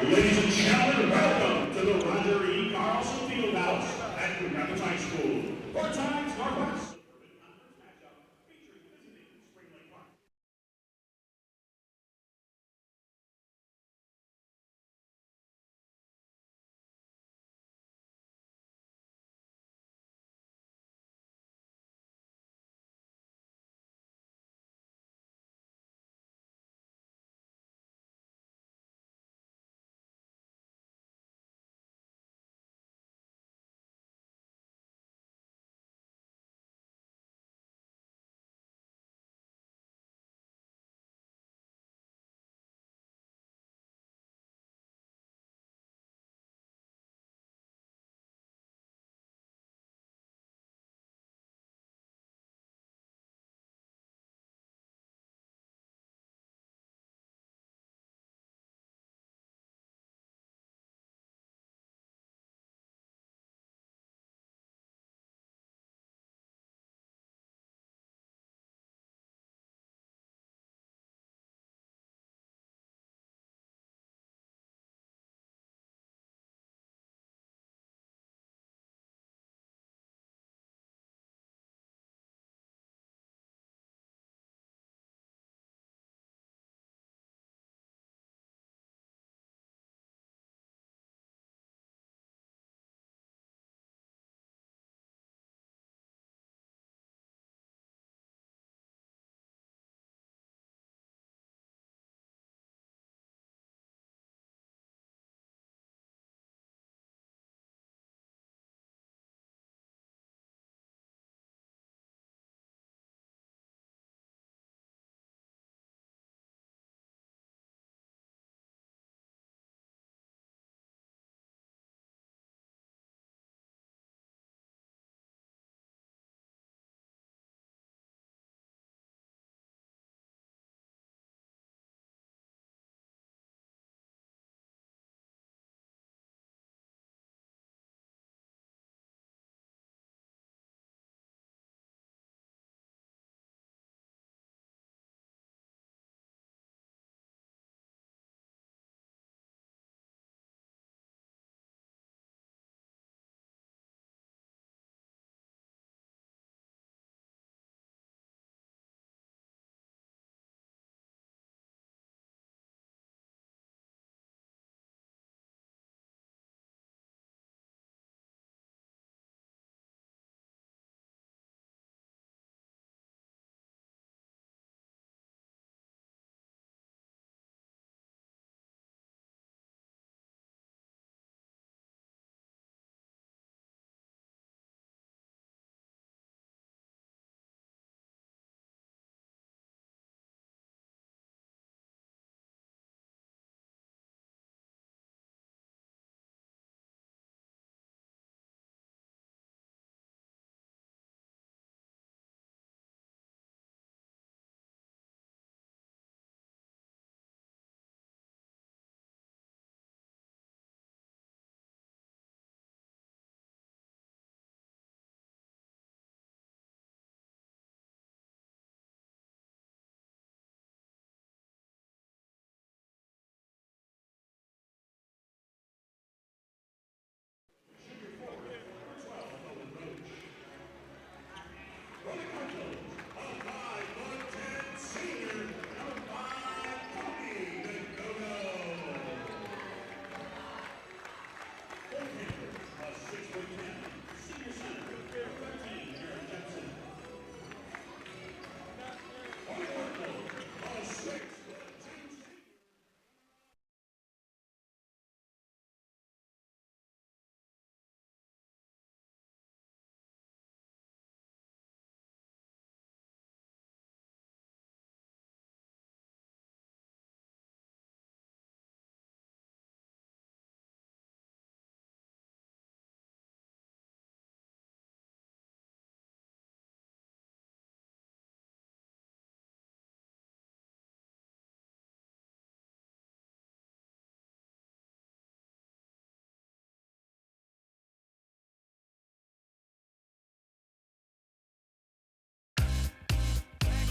Ladies and gentlemen, welcome to the Roger E. Carlson Fieldhouse at Coon High School. 4 times Northwest. Featuring visiting Spring Lake Park.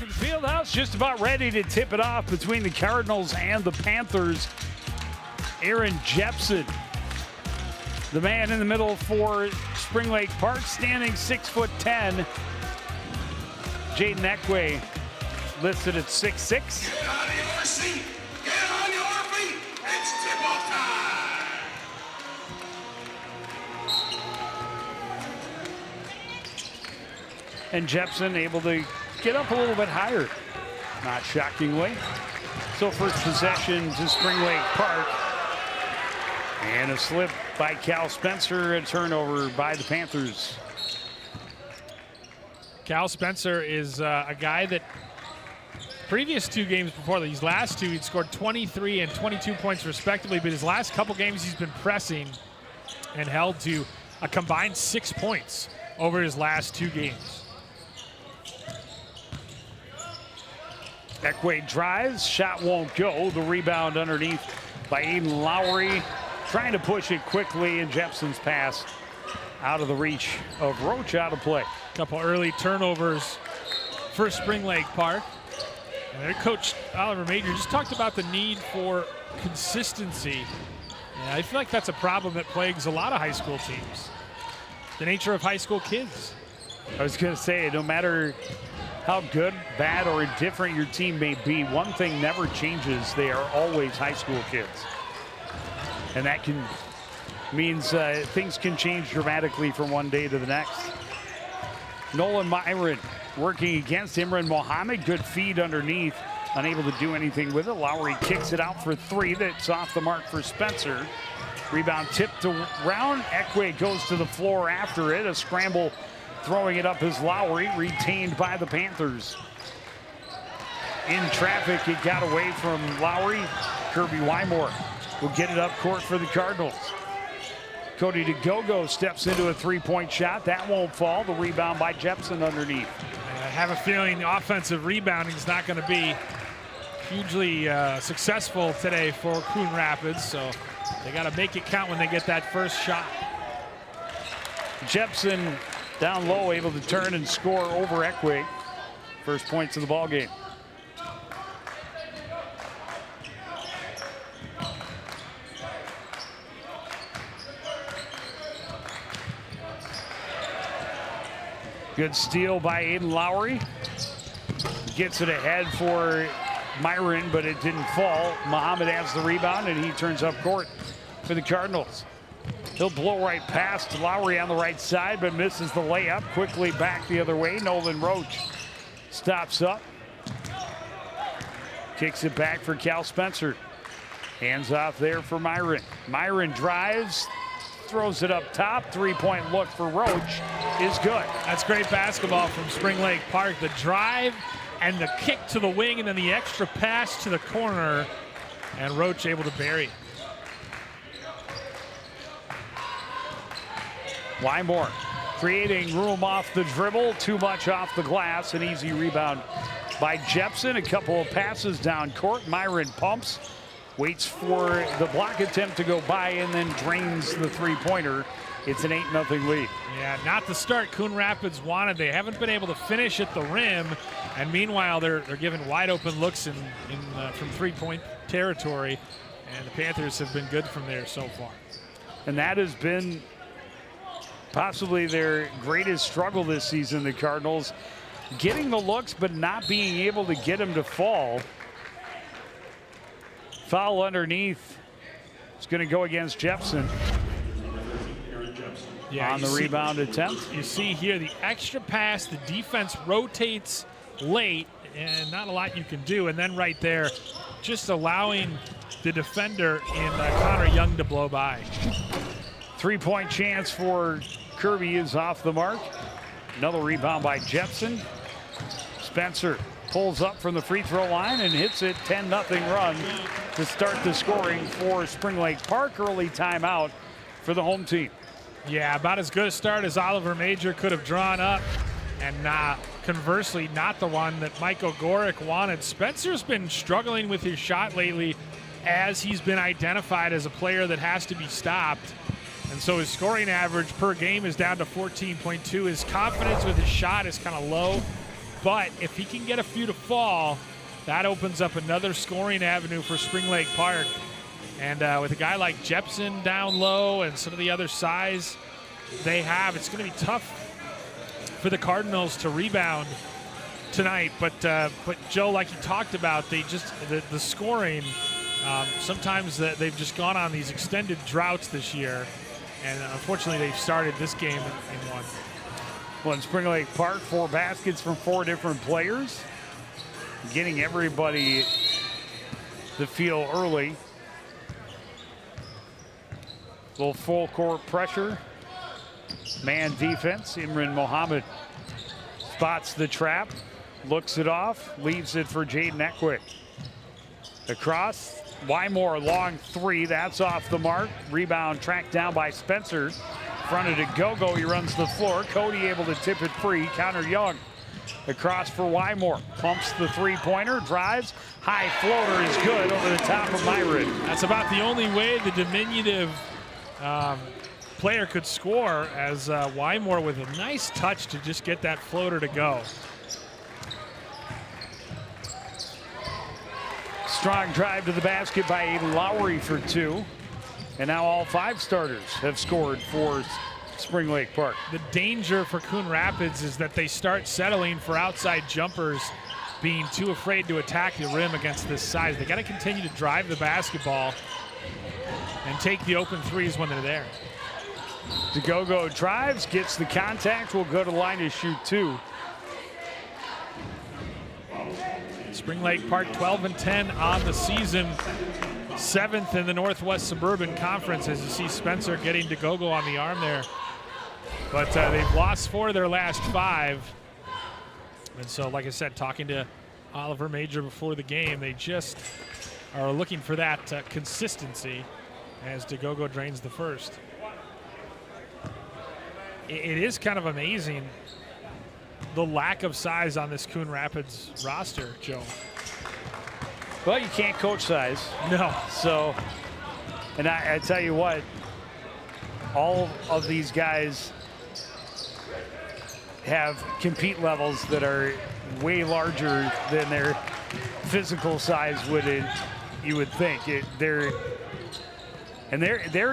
Fieldhouse just about ready to tip it off between the Cardinals and the Panthers. Aaron Jepson, the man in the middle for Spring Lake Park, standing 6'10". Jaden Ekwe listed at 6'6". Get on your seat. Get on your feet. It's tip-off time. And Jepson able to get up a little bit higher, not shockingly. So first possession to Spring Lake Park. And a slip by Cal Spencer, a turnover by the Panthers. Cal Spencer is a guy that previous 2 games before these last 2, he'd scored 23 and 22 points respectively, but his last couple games he's been pressing and held to a combined 6 points over his last 2 games. Ekwe drives, shot won't go. The rebound underneath by Aiden Lowry, trying to push it quickly, and Jepson's pass out of the reach of Roach, out of play. Couple early turnovers for Spring Lake Park. And their coach, Oliver Major, just talked about the need for consistency. And I feel like that's a problem that plagues a lot of high school teams. The nature of high school kids. I was going to say, no matter how good, bad, or indifferent your team may be, one thing never changes. They are always high school kids. And that means things can change dramatically from one day to the next. Nolan Myron working against Imran Mohammed. Good feed underneath. Unable to do anything with it. Lowry kicks it out for 3. That's off the mark for Spencer. Rebound tipped around. Ekwe goes to the floor after it. A scramble throwing it up is Lowry. Retained by the Panthers. In traffic, it got away from Lowry. Kirby Wymore will get it up court for the Cardinals. Cody DeGogo steps into a 3-point shot. That won't fall. The rebound by Jepson underneath. I have a feeling the offensive rebounding is not going to be hugely successful today for Coon Rapids, so they got to make it count when they get that first shot. Jepson down low, able to turn and score over Ekwe. First points of the ball game. Good steal by Aiden Lowry. Gets it ahead for Myron, but it didn't fall. Muhammad has the rebound, and he turns up court for the Cardinals. He'll blow right past Lowry on the right side, but misses the layup. Quickly back the other way. Nolan Roach stops up. Kicks it back for Cal Spencer. Hands off there for Myron. Myron drives, throws it up top. 3-point look for Roach is good. That's great basketball from Spring Lake Park. The drive and the kick to the wing, and then the extra pass to the corner, and Roach able to bury it. Wymore creating room off the dribble, too much off the glass. An easy rebound by Jepson. A couple of passes down court. Myron pumps, waits for the block attempt to go by, and then drains the 3-pointer. It's an 8-0 lead. Yeah, not the start Coon Rapids wanted. They haven't been able to finish at the rim, and meanwhile they're given wide open looks from 3-point territory, and the Panthers have been good from there so far. And that has been possibly their greatest struggle this season, the Cardinals. Getting the looks, but not being able to get them to fall. Foul underneath. It's going to go against Jepson. Yeah, on the rebound attempt. You see here the extra pass, the defense rotates late, and not a lot you can do. And then right there, just allowing the defender in Connor Young to blow by. 3-point chance for Kirby is off the mark. Another rebound by Jepson. Spencer pulls up from the free throw line and hits it. 10-0 run to start the scoring for Spring Lake Park. Early timeout for the home team. Yeah, about as good a start as Oliver Major could have drawn up, and conversely, not the one that Mike Ogorick wanted. Spencer's been struggling with his shot lately as he's been identified as a player that has to be stopped. And so his scoring average per game is down to 14.2. His confidence with his shot is kind of low, but if he can get a few to fall, that opens up another scoring avenue for Spring Lake Park. And with a guy like Jepson down low and some of the other size they have, it's going to be tough for the Cardinals to rebound tonight. But Joe, like you talked about, they just the scoring. Sometimes they've just gone on these extended droughts this year, and unfortunately they've started this game in one. Well, in Spring Lake Park, 4 baskets from 4 different players, getting everybody the feel early. Little full court pressure, man defense. Imran Mohammed spots the trap, looks it off, leaves it for Jaden Eckwick. Across, Wymore, long 3, that's off the mark. Rebound tracked down by Spencer. Fronted to Gogo, he runs the floor. Cody able to tip it free. Connor Young across for Wymore. Pumps the 3-pointer, drives. High floater is good over the top of Myron. That's about the only way the diminutive player could score, as Wymore with a nice touch to just get that floater to go. Strong drive to the basket by Aiden Lowry for 2. And now all 5 starters have scored for Spring Lake Park. The danger for Coon Rapids is that they start settling for outside jumpers, being too afraid to attack the rim against this size. They got to continue to drive the basketball and take the open threes when they're there. DeGogo drives, gets the contact, will go to line to shoot 2. Spring Lake Park 12-10 on the season, 7th in the Northwest Suburban Conference, as you see Spencer getting DeGogo on the arm there. But they've lost 4 of their last 5. And so, like I said, talking to Oliver Major before the game, they just are looking for that consistency as DeGogo drains the first. It is kind of amazing the lack of size on this Coon Rapids roster, Joe. Well, you can't coach size. No. So, and I tell you what, all of these guys have compete levels that are way larger than their physical size you would think. They're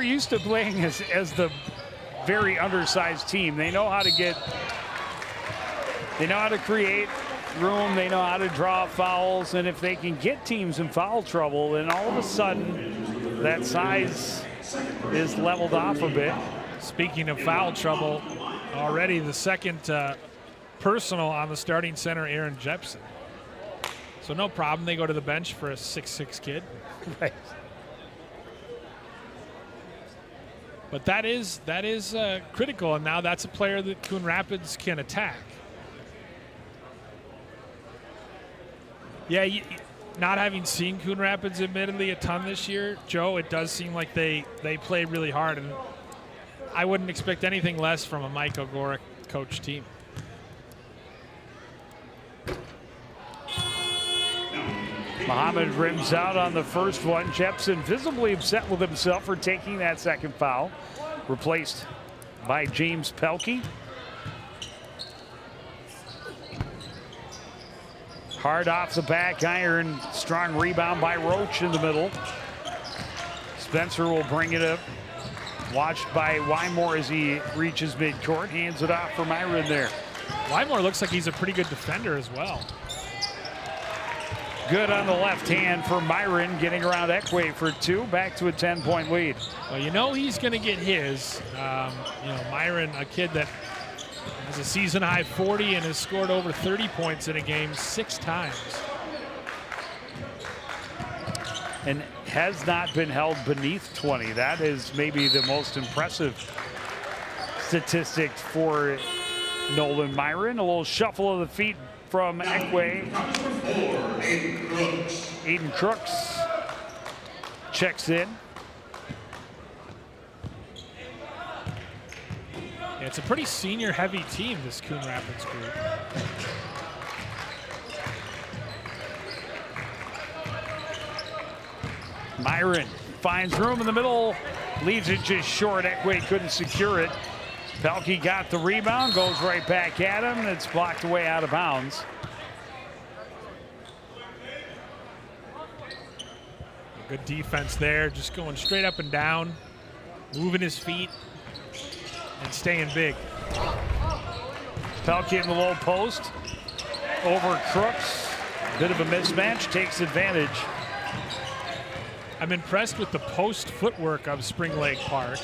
used to playing as the very undersized team. They know how to create room, they know how to draw fouls, and if they can get teams in foul trouble, then all of a sudden that size is leveled off a bit. Speaking of foul trouble, already the second personal on the starting center, Aaron Jepson. So no problem, they go to the bench for a 6'6" kid. Right. But that is critical, and now that's a player that Coon Rapids can attack. Yeah, not having seen Coon Rapids admittedly a ton this year, Joe, it does seem like they play really hard, and I wouldn't expect anything less from a Mike O'Gorick coach team. Muhammad rims out on the first one. Jepson visibly upset with himself for taking that second foul. Replaced by James Pelkey. Hard off the back iron. Strong rebound by Roach in the middle. Spencer will bring it up. Watched by Wymore as he reaches midcourt. Hands it off for Myron there. Wymore looks like he's a pretty good defender as well. Good on the left hand for Myron, getting around Ekway for 2. Back to a 10-point lead. Well, you know he's going to get his. Myron, a kid that has a season-high 40 and has scored over 30 points in a game 6 times. And has not been held beneath 20. That is maybe the most impressive statistic for Nolan Myron. A little shuffle of the feet from Ekway. Aiden Crooks checks in. Yeah, it's a pretty senior-heavy team, this Coon Rapids group. Myron finds room in the middle, leaves it just short. Ekway couldn't secure it. Pelkey got the rebound, goes right back at him. It's blocked away out of bounds. Good defense there, just going straight up and down, moving his feet, and staying big. Pelkey in the low post. Over Crooks. Bit of a mismatch, takes advantage. I'm impressed with the post footwork of Spring Lake Park.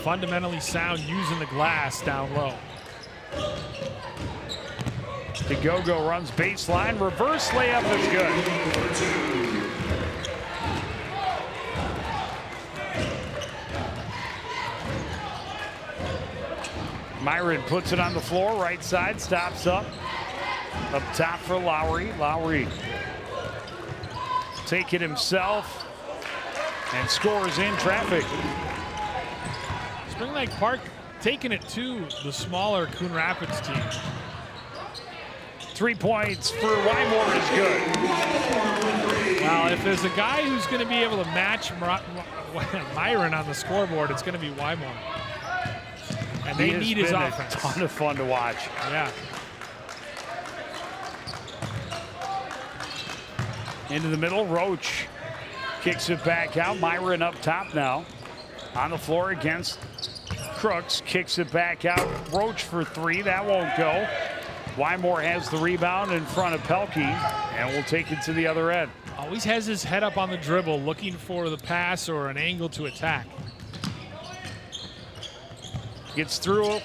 Fundamentally sound using the glass down low. DeGogo runs baseline, reverse layup is good. Myron puts it on the floor, right side, stops up. Up top for Lowry. Lowry take it himself and scores in traffic. Spring Lake Park taking it to the smaller Coon Rapids team. 3 points for Wymore is good. Well, if there's a guy who's going to be able to match Myron on the scoreboard, it's going to be Wymore. And they need his offense. A ton of fun to watch. Yeah. Into the middle, Roach kicks it back out. Myron up top now. On the floor against Crooks, kicks it back out. Roach for three, that won't go. Wymore has the rebound in front of Pelkey, and will take it to the other end. Always has his head up on the dribble, looking for the pass or an angle to attack. Gets through,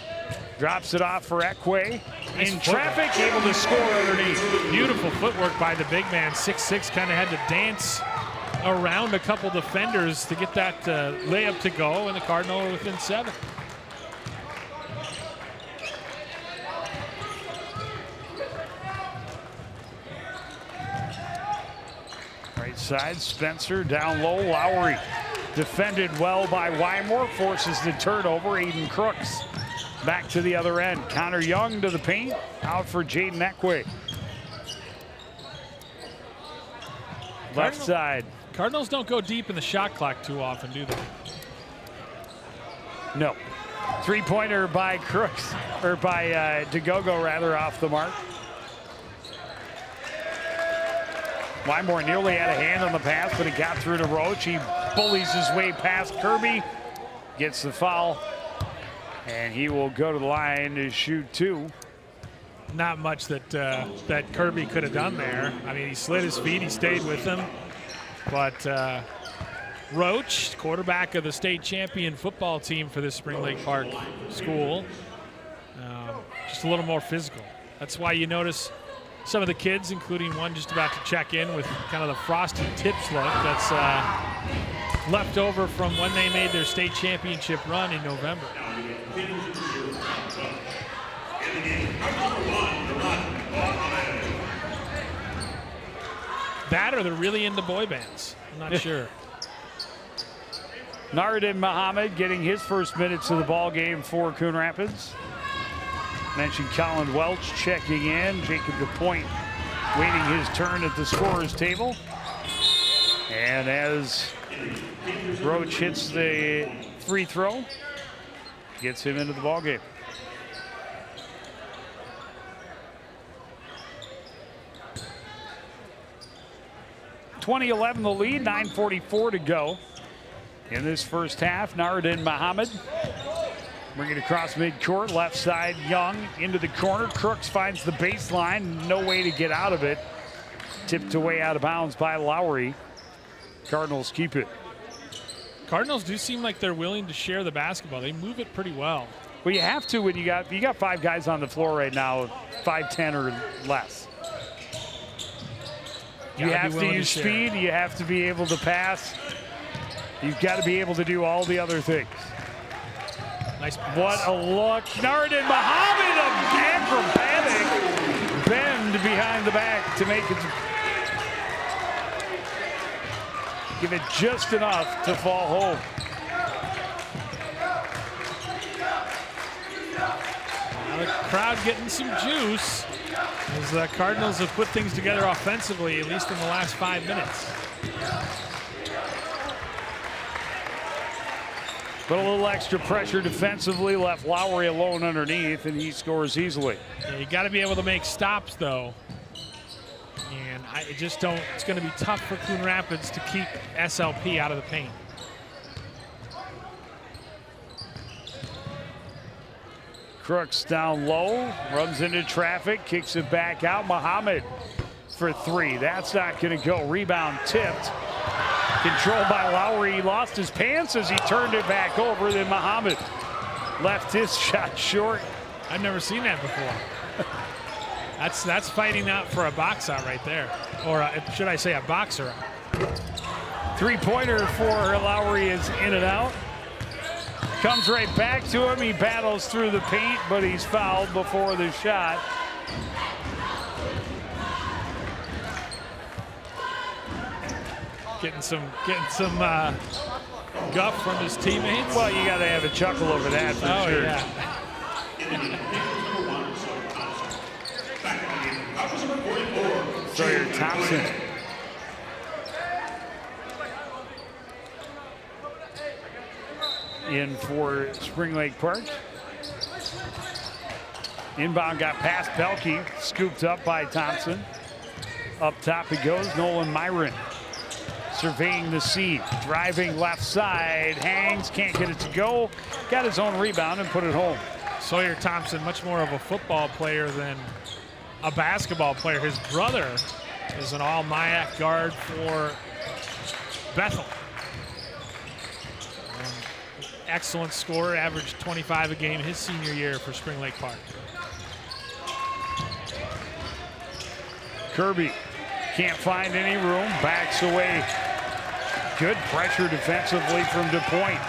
drops it off for Ekwe. Nice in footwork. traffic, able to score underneath. Beautiful footwork by the big man. 6'6", kind of had to dance around a couple defenders to get that layup to go, and the Cardinal are within 7. Right side, Spencer down low. Lowry defended well by Wymore, forces the turnover. Aiden Crooks back to the other end. Connor Young to the paint, out for Jaden Ekwe. Left side. Cardinals don't go deep in the shot clock too often, do they? No. Three-pointer by Crooks, or by DeGogo rather, off the mark. Wymore nearly had a hand on the pass, but it got through to Roach. He bullies his way past Kirby, gets the foul, and he will go to the line to shoot 2. Not much that that Kirby could have done there. I mean, he slid his feet, he stayed with him. But Roach, quarterback of the state champion football team for this Spring Lake Park school, just a little more physical. That's why you notice some of the kids, including one just about to check in with kind of the frosted tips look that's left over from when they made their state championship run in November. That or they're really into boy bands. I'm not sure. Nardin Muhammad getting his first minutes of the ball game for Coon Rapids. Mentioned Colin Welch checking in. Jacob DePoint waiting his turn at the scorer's table. And as Roach hits the free throw, gets him into the ball game. (2011) the lead, 9:44 to go in this first half. Nardin Muhammad bring it across midcourt, left side, Young into the corner. Crooks finds the baseline, no way to get out of it. Tipped away out of bounds by Lowry. Cardinals keep it. Cardinals do seem like they're willing to share the basketball. They move it pretty well. Well, you have to when you got 5 guys on the floor right now, 5'10" or less. You have to use speed, you have to be able to pass. You've got to be able to do all the other things. Nice pass. What a look. Nardin Muhammad, an acrobatic bend behind the back to make it. Give it just enough to fall home. Now the crowd getting some juice as the Cardinals have put things together offensively, at least in the last 5 minutes. But a little extra pressure defensively left Lowry alone underneath, and he scores easily. Yeah, you got to be able to make stops, though. And It's going to be tough for Coon Rapids to keep SLP out of the paint. Crooks down low, runs into traffic, kicks it back out. Muhammad for three. That's not going to go. Rebound tipped. Controlled by Lowry. He lost his pants as he turned it back over. Then Muhammad left his shot short. I've never seen that before. That's fighting out for a box out right there. Or should I say a boxer out. Three-pointer for Lowry is in and out. Comes right back to him. He battles through the paint, but he's fouled before the shot. Getting some guff from his teammates. Well, you got to have a chuckle over that for sure. Yeah. Sawyer Thompson. In for Spring Lake Park. Inbound got past Pelkey, scooped up by Thompson. Up top it goes, Nolan Myron. Surveying the seat, driving left side, hangs, can't get it to go. Got his own rebound and put it home. Sawyer Thompson, much more of a football player than a basketball player. His brother is an all-MIAC guard for Bethel. Excellent scorer, averaged 25 a game his senior year for Spring Lake Park. Kirby can't find any room, backs away. Good pressure defensively from DuPointe.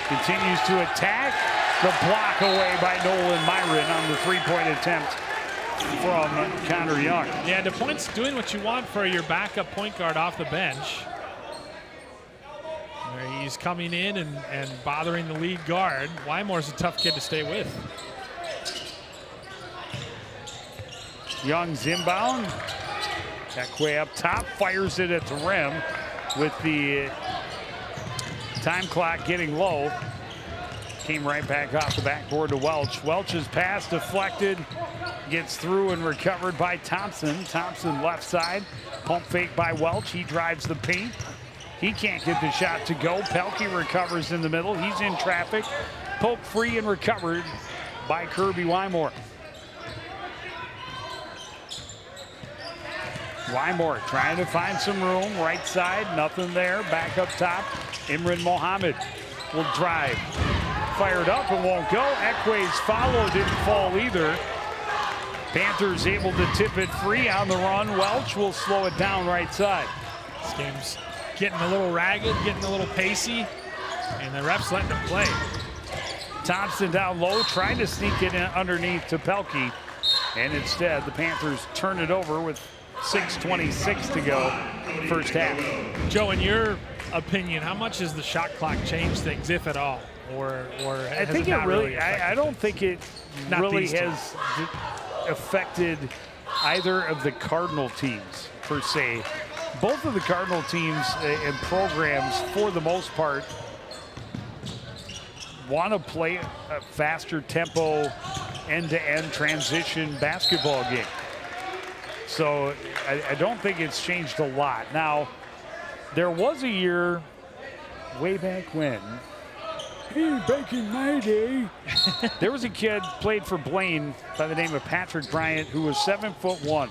Continues to attack. The block away by Nolan Myron on the three-point attempt from Connor Young. Yeah, DuPointe's doing what you want for your backup point guard off the bench. He's coming in and bothering the lead guard. Wymore's a tough kid to stay with. Young's inbound. Ekwe up top, fires it at the rim with the time clock getting low. Came right back off the backboard to Welch. Welch's pass deflected, gets through and recovered by Thompson. Thompson left side, pump fake by Welch. He drives the paint. He can't get the shot to go. Pelkey recovers in the middle. He's in traffic. Poke free and recovered by Kirby Wymore. Wymore trying to find some room. Right side, nothing there. Back up top. Imran Mohammed will drive. Fired up and won't go. Ekwe's follow didn't fall either. Panthers able to tip it free on the run. Welch will slow it down right side. This game's getting a little ragged, getting a little pacey, and the refs letting them play. Thompson down low, trying to sneak it in underneath to Pelkey, and instead the Panthers turn it over with 6:26 to go, first half. Joe, in your opinion, how much has the shot clock changed things, if at all, or I think it really? I don't think it really has affected either of the Cardinal teams per se. Both of the Cardinal teams and programs, for the most part, want to play a faster tempo, end-to-end transition basketball game. So I don't think it's changed a lot. Now, there was a year way back when, hey, back in my day, there was a kid played for Blaine by the name of Patrick Bryant who was 7'1",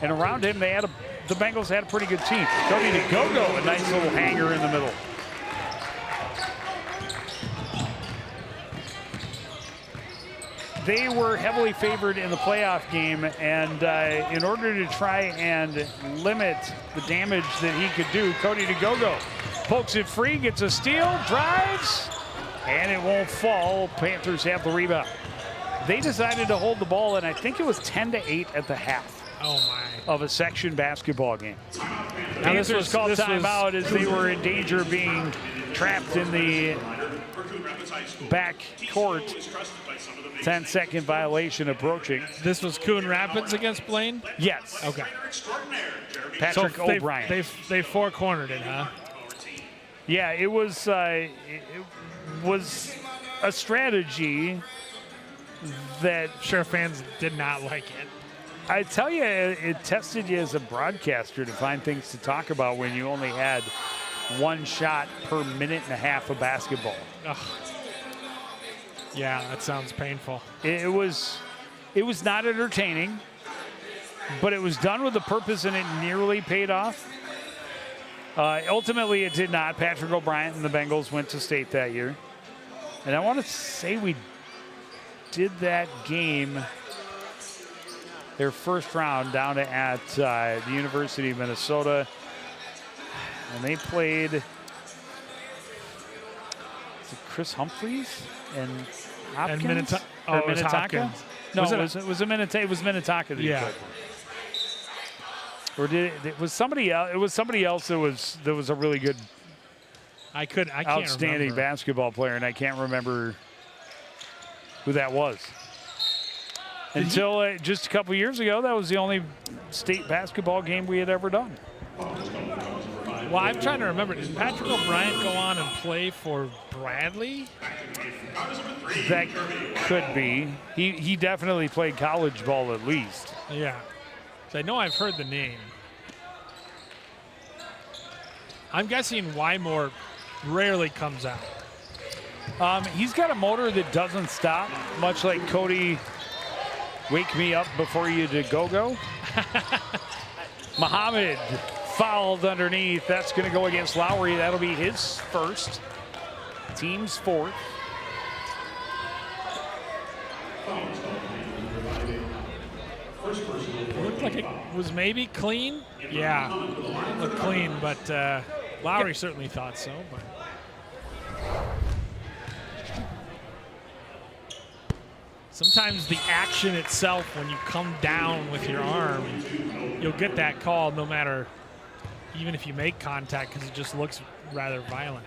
and around him the Bengals had a pretty good team. Cody DeGogo, a nice little hanger in the middle. They were heavily favored in the playoff game, and in order to try and limit the damage that he could do, Cody DeGogo pokes it free, gets a steal, drives, and it won't fall. Panthers have the rebound. They decided to hold the ball, and I think it was 10-8 at the half. Oh my. Of a section basketball game. Now this was called timeout as they were in danger of being trapped in the back court. 10-second violation approaching. This was Coon Rapids against Blaine? Yes. Okay. Patrick so O'Brien. They four-cornered it, huh? Yeah, it was a strategy that sure fans did not like it. I tell you, it tested you as a broadcaster to find things to talk about when you only had one shot per minute and a half of basketball. Ugh. Yeah, that sounds painful. It was not entertaining, but it was done with a purpose, and it nearly paid off. Ultimately, it did not. Patrick O'Brien and the Bengals went to state that year. And I want to say we did that game, their first round, down at the University of Minnesota. And they played, is it Chris Humphreys and Hopkins? And Or it was Minnetonka? Hopkins. No, it was Minnetonka that he played. Or it was somebody else? It was somebody else that was a really good, I can't outstanding remember. basketball player, and I can't remember who that was. Until just a couple years ago, that was the only state basketball game we had ever done. Well, I'm trying to remember. Did Patrick O'Brien go on and play for Bradley? That could be. He definitely played college ball at least. Yeah. So I know I've heard the name. I'm guessing Wymore rarely comes out. He's got a motor that doesn't stop, much like Cody, wake me up before you to go-go. Muhammad fouled underneath. That's going to go against Lowry. That'll be his first. Team's fourth. It looked like it was maybe clean. Yeah, it looked clean, but Lowry certainly thought so. But sometimes the action itself, when you come down with your arm, you'll get that call no matter, even if you make contact, because it just looks rather violent.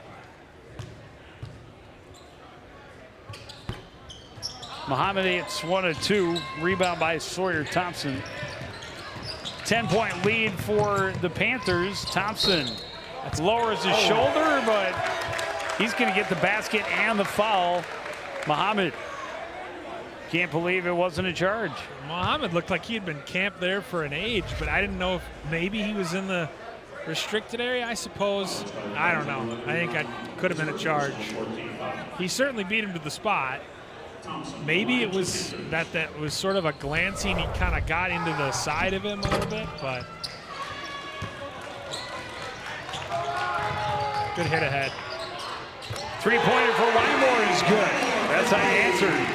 Muhammad, it's 1-2. Rebound by Sawyer Thompson. 10-point lead for the Panthers. Thompson lowers his shoulder, but he's going to get the basket and the foul. Muhammad can't believe it wasn't a charge. Muhammad looked like he had been camped there for an age, but I didn't know if maybe he was in the restricted area, I suppose. I don't know. I think that could have been a charge. He certainly beat him to the spot. Maybe it was that was sort of a glancing. He kind of got into the side of him a little bit, but good hit ahead. Three-pointer for Wymore is good. That's how you answered.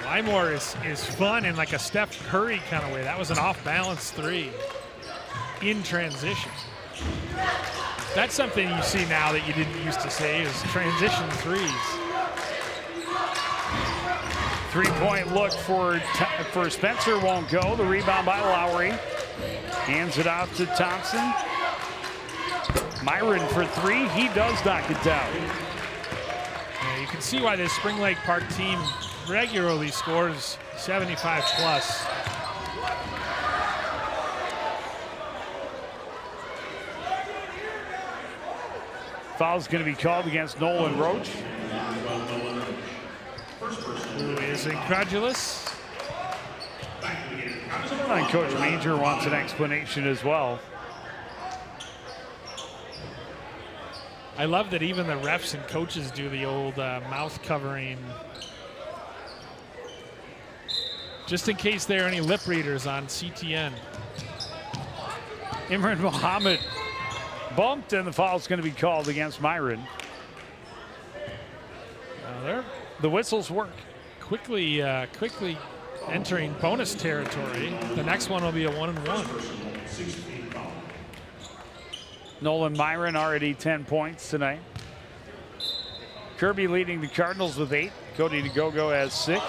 Wymore is fun in like a Steph Curry kind of way. That was an off-balance three in transition. That's something you see now that you didn't used to see, is transition threes. Three-point look for Spencer won't go. The rebound by Lowry. Hands it off to Thompson. Myron for three. He does knock it down. Yeah, you can see why this Spring Lake Park team regularly scores 75 plus. Foul's going to be called against Nolan Roach, who is incredulous. And Coach Major wants an explanation as well. I love that even the refs and coaches do the old mouth covering, just in case there are any lip readers on CTN. Imran Muhammad bumped, and the foul's going to be called against Myron. The whistles work. Quickly entering bonus territory. The next one will be a 1-and-1. Nolan Myron already 10 points tonight. Kirby leading the Cardinals with 8. Cody DeGogo has 6.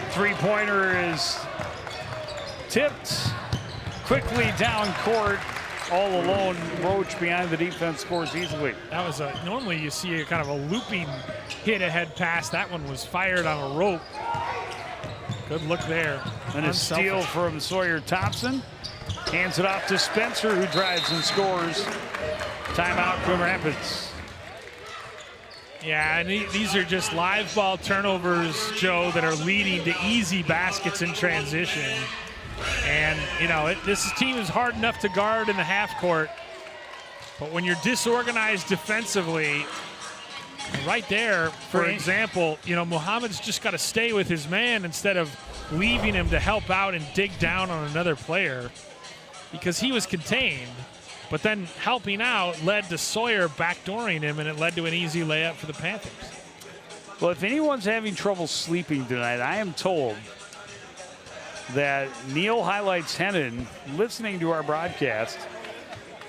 Three-pointer is tipped quickly down court. All alone, Roach behind the defense scores easily. That was normally you see a kind of a looping hit ahead pass. That one was fired on a rope. Good look there. And a steal from Sawyer Thompson. Hands it off to Spencer, who drives and scores. Timeout, Coon Rapids. Yeah, and these are just live ball turnovers, Joe, that are leading to easy baskets in transition. And, you know, this team is hard enough to guard in the half court, but when you're disorganized defensively, right there, for example, you know, Muhammad's just got to stay with his man instead of leaving him to help out and dig down on another player because he was contained. But then helping out led to Sawyer backdooring him, and it led to an easy layup for the Panthers. Well, if anyone's having trouble sleeping tonight, I am told that Neil Highlights Hennon, listening to our broadcast,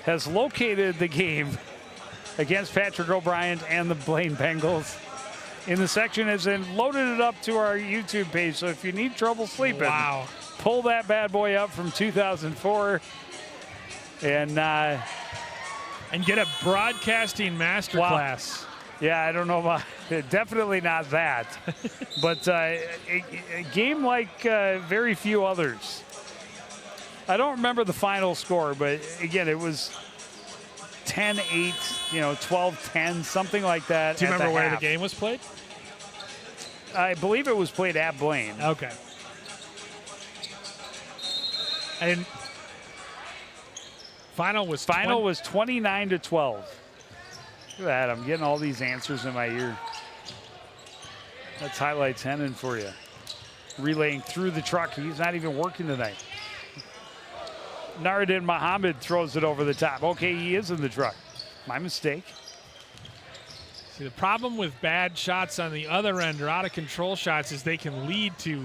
has located the game against Patrick O'Brien and the Blaine Bengals in the section and then loaded it up to our YouTube page. So if you need trouble sleeping, wow, pull that bad boy up from 2004 and get a broadcasting masterclass. Wow. Yeah, I don't know about definitely not that, but a game like very few others. I don't remember the final score, but again, it was 10-8, you know, 12-10, something like that. Do you remember where the game was played? I believe it was played at Blaine. Okay. And final was 29-12. Look at that, I'm getting all these answers in my ear. That's Highlights Hennon for you. Relaying through the truck. He's not even working tonight. Naradin Muhammad throws it over the top. Okay, he is in the truck. My mistake. See, the problem with bad shots on the other end or out of control shots is they can lead to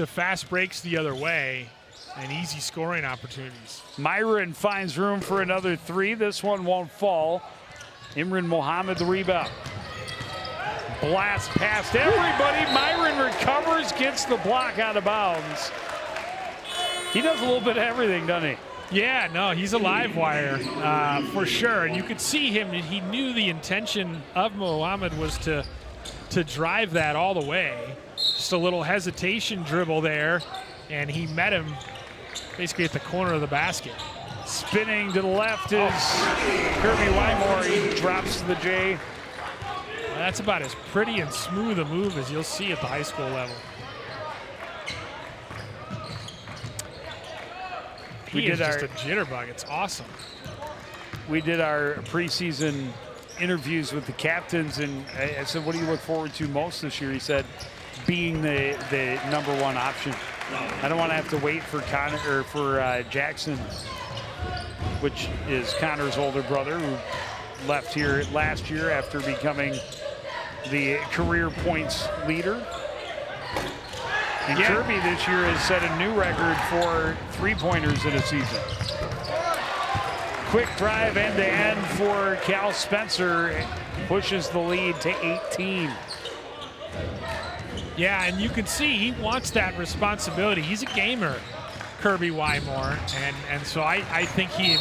fast breaks the other way and easy scoring opportunities. Myron finds room for another three. This one won't fall. Imran Mohammed the rebound. Blast past everybody. Myron recovers, gets the block out of bounds. He does a little bit of everything, doesn't he? Yeah, no, he's a live wire for sure. And you could see him, he knew the intention of Mohammed was to drive that all the way. Just a little hesitation dribble there, and he met him basically at the corner of the basket. Spinning to the left is Kirby Wymore. He drops the J. Well, that's about as pretty and smooth a move as you'll see at the high school level. He is just a jitterbug. It's awesome. We did our preseason interviews with the captains, and I said, what do you look forward to most this year? He said, being the #1 option. I don't want to have to wait for Connor or for Jackson, which is Connor's older brother, who left here last year after becoming the career points leader. And Kirby this year has set a new record for three-pointers in a season. Quick drive end-to-end for Cal Spencer. Pushes the lead to 18. Yeah, and you can see he wants that responsibility. He's a gamer, Kirby Wymore, and so I think he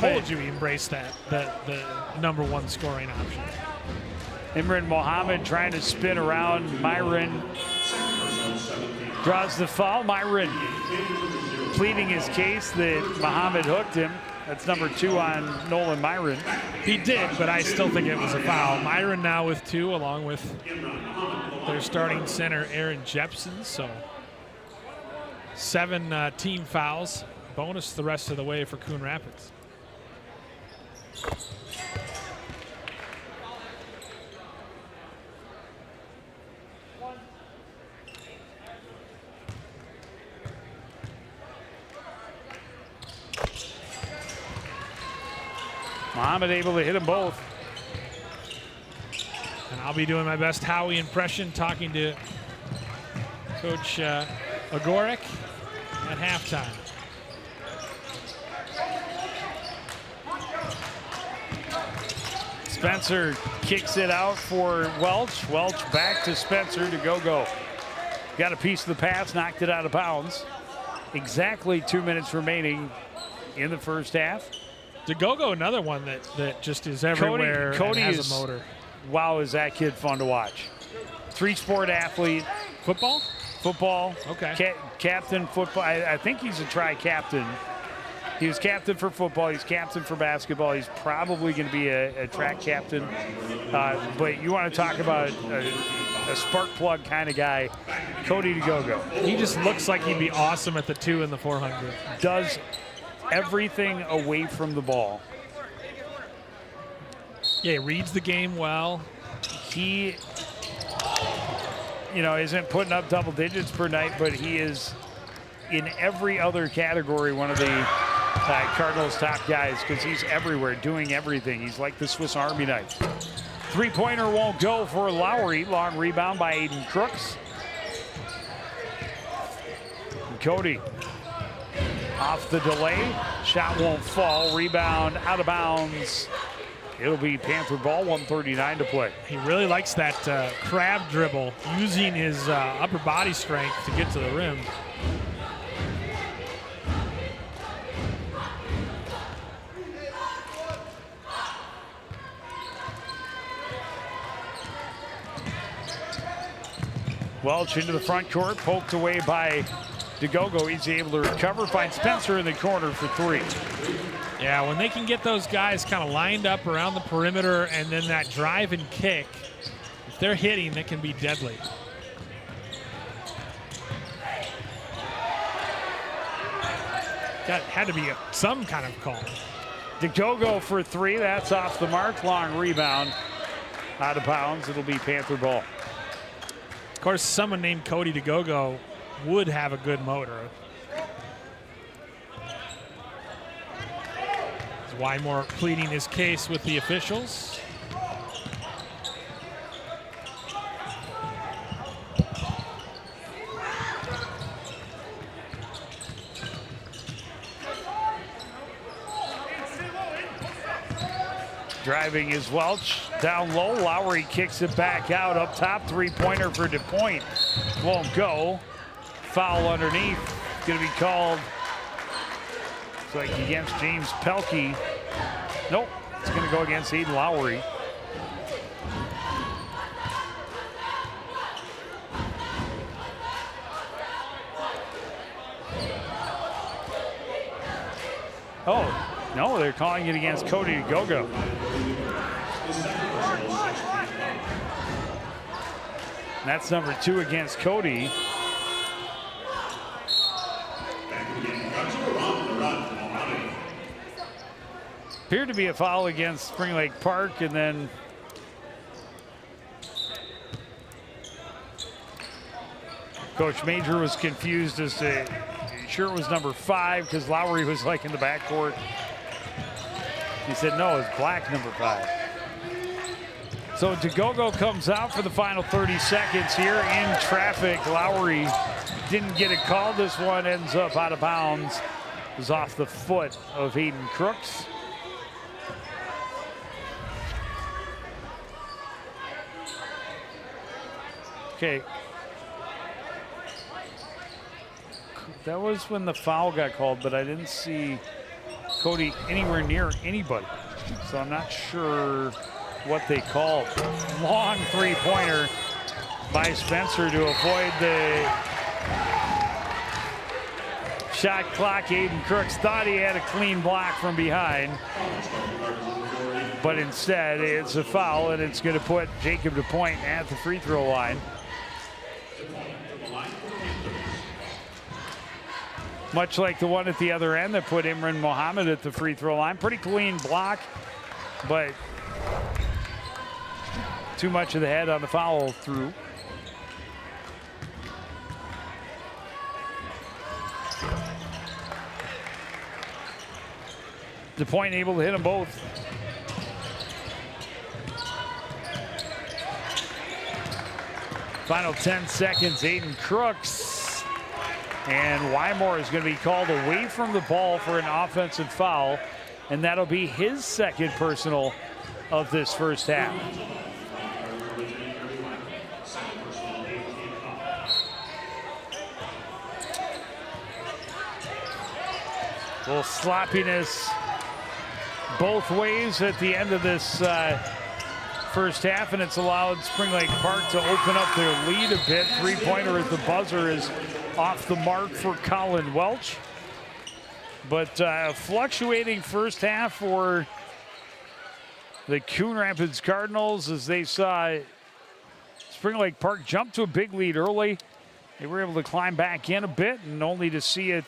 told you he embraced that, the #1 scoring option. Imran Mohammed trying to spin around. Myron draws the foul. Myron pleading his case that Muhammad hooked him. That's #2 on Nolan Myron. He did, but I still think it was a foul. Myron now with 2, along with their starting center, Aaron Jepson. So 7 team fouls. Bonus the rest of the way for Coon Rapids. Muhammad able to hit them both. And I'll be doing my best Howie impression, talking to Coach Agoric at halftime. Spencer kicks it out for Welch. Welch back to Spencer to go. Got a piece of the pass, knocked it out of bounds. Exactly 2 minutes remaining in the first half. DeGogo, another one that just is everywhere. Cody and has is a motor. Wow, is that kid fun to watch. 3-sport athlete. Football? Football. Okay. Captain football. I think he's a tri-captain. He was captain for football. He's captain for basketball. He's probably going to be a track captain. But you want to talk about a spark plug kind of guy, Cody DeGogo. He just looks like he'd be awesome at the 2 and the 400. Does everything away from the ball. Yeah, he reads the game well. He, isn't putting up double digits per night, but he is in every other category one of the Cardinals' top guys because he's everywhere, doing everything. He's like the Swiss Army knife. Three-pointer won't go for Lowry. Long rebound by Aiden Crooks. And Cody off the delay. Shot won't fall. Rebound out of bounds. It'll be Panther ball, 1:39 to play. He really likes that crab dribble, using his upper body strength to get to the rim. Welch into the front court, poked away by DeGogo. He's able to recover, find Spencer in the corner for 3. Yeah, when they can get those guys kind of lined up around the perimeter and then that drive and kick, if they're hitting, it can be deadly. That had to be some kind of call. DeGogo for 3, that's off the mark. Long rebound, out of bounds. It'll be Panther ball. Of course, someone named Cody DeGogo would have a good motor. Wymore pleading his case with the officials. Driving is Welch, down low. Lowry kicks it back out, up top. Three-pointer for DePoint. Won't go. Foul underneath. Going to be called. Looks like against James Pelkey. Nope, it's going to go against Aiden Lowry. Oh, no, they're calling it against Cody DeGogo. That's number 2 against Cody. Appeared to be a foul against Spring Lake Park, and then Coach Major was confused as to, sure it was number 5 because Lowry was like in the backcourt. He said, no, it's black number 5. So DeGogo comes out for the final 30 seconds here in traffic. Lowry didn't get a call. This one ends up out of bounds. It was off the foot of Aiden Crooks. Okay. That was when the foul got called, but I didn't see Cody anywhere near anybody. So I'm not sure what they called. Long three-pointer by Spencer to avoid the shot clock. Aiden Crooks thought he had a clean block from behind, but instead it's a foul, and it's going to put Jacob DePoint at the free throw line. Much like the one at the other end that put Imran Mohammed at the free throw line. Pretty clean block, but too much of the head on the foul through. DePoint able to hit them both. Final 10 seconds, Aiden Crooks. And Wymore is going to be called away from the ball for an offensive foul, and that'll be his second personal of this first half. A little sloppiness both ways at the end of this first half, and it's allowed Spring Lake Park to open up their lead a bit. Three-pointer at the buzzer is off the mark for Colin Welch. But fluctuating first half for the Coon Rapids Cardinals as they saw Spring Lake Park jump to a big lead early. They were able to climb back in a bit and only to see it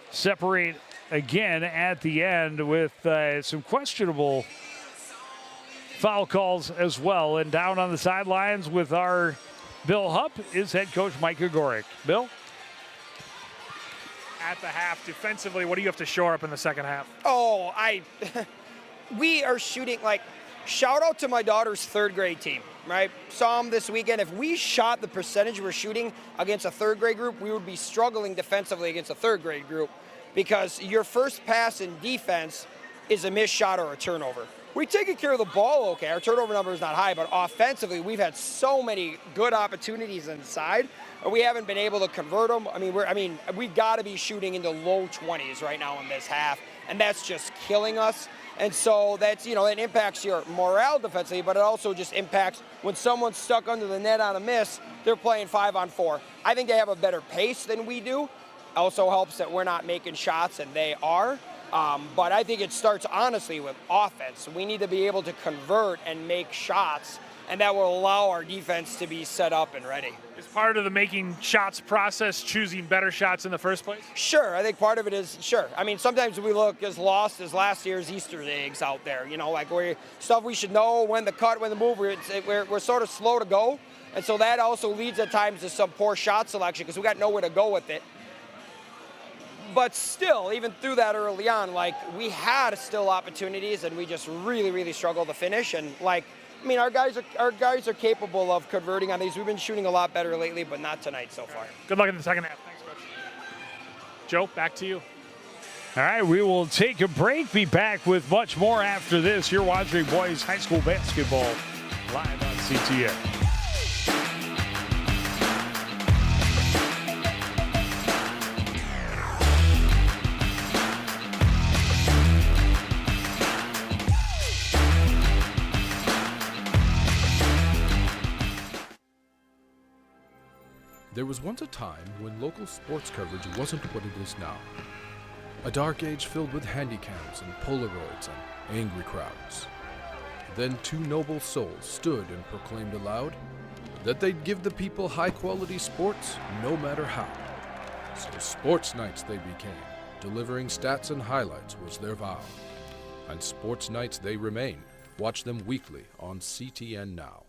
separate again at the end with some questionable foul calls as well. And down on the sidelines with our Bill Hupp is head coach Mike Gorick. Bill? At the half, defensively, what do you have to shore up in the second half? Oh, we are shooting, like, shout out to my daughter's third grade team, right? Saw them this weekend. If we shot the percentage we're shooting against a third grade group, we would be struggling defensively against a third grade group because your first pass in defense is a missed shot or a turnover. We've taken care of the ball okay. Our turnover number is not high, but offensively, we've had so many good opportunities inside, and we haven't been able to convert them. We've got to be shooting in the low 20s right now in this half, and that's just killing us. And so that's, it impacts your morale defensively, but it also just impacts when someone's stuck under the net on a miss, they're playing 5-on-4. I think they have a better pace than we do. Also helps that we're not making shots and they are. But I think it starts honestly with offense. We need to be able to convert and make shots, and that will allow our defense to be set up and ready. Is part of the making shots process choosing better shots in the first place? Sure, I think part of it is, sure. Sometimes we look as lost as last year's Easter eggs out there, stuff we should know, when the cut, when the move, we're sort of slow to go. And so that also leads at times to some poor shot selection because we got nowhere to go with it. But still, even through that early on, we had still opportunities, and we just really, really struggled to finish. And our guys are capable of converting on these. We've been shooting a lot better lately, but not tonight so far. Good luck in the second half. Thanks, Coach. Joe, back to you. All right, we will take a break. Be back with much more after this. You're watching Boys High School Basketball live on CTN. There was once a time when local sports coverage wasn't what it is now. A dark age filled with handycams and Polaroids and angry crowds. Then two noble souls stood and proclaimed aloud that they'd give the people high-quality sports no matter how. So Sports Nights they became. Delivering stats and highlights was their vow. And Sports Nights they remain. Watch them weekly on CTN Now.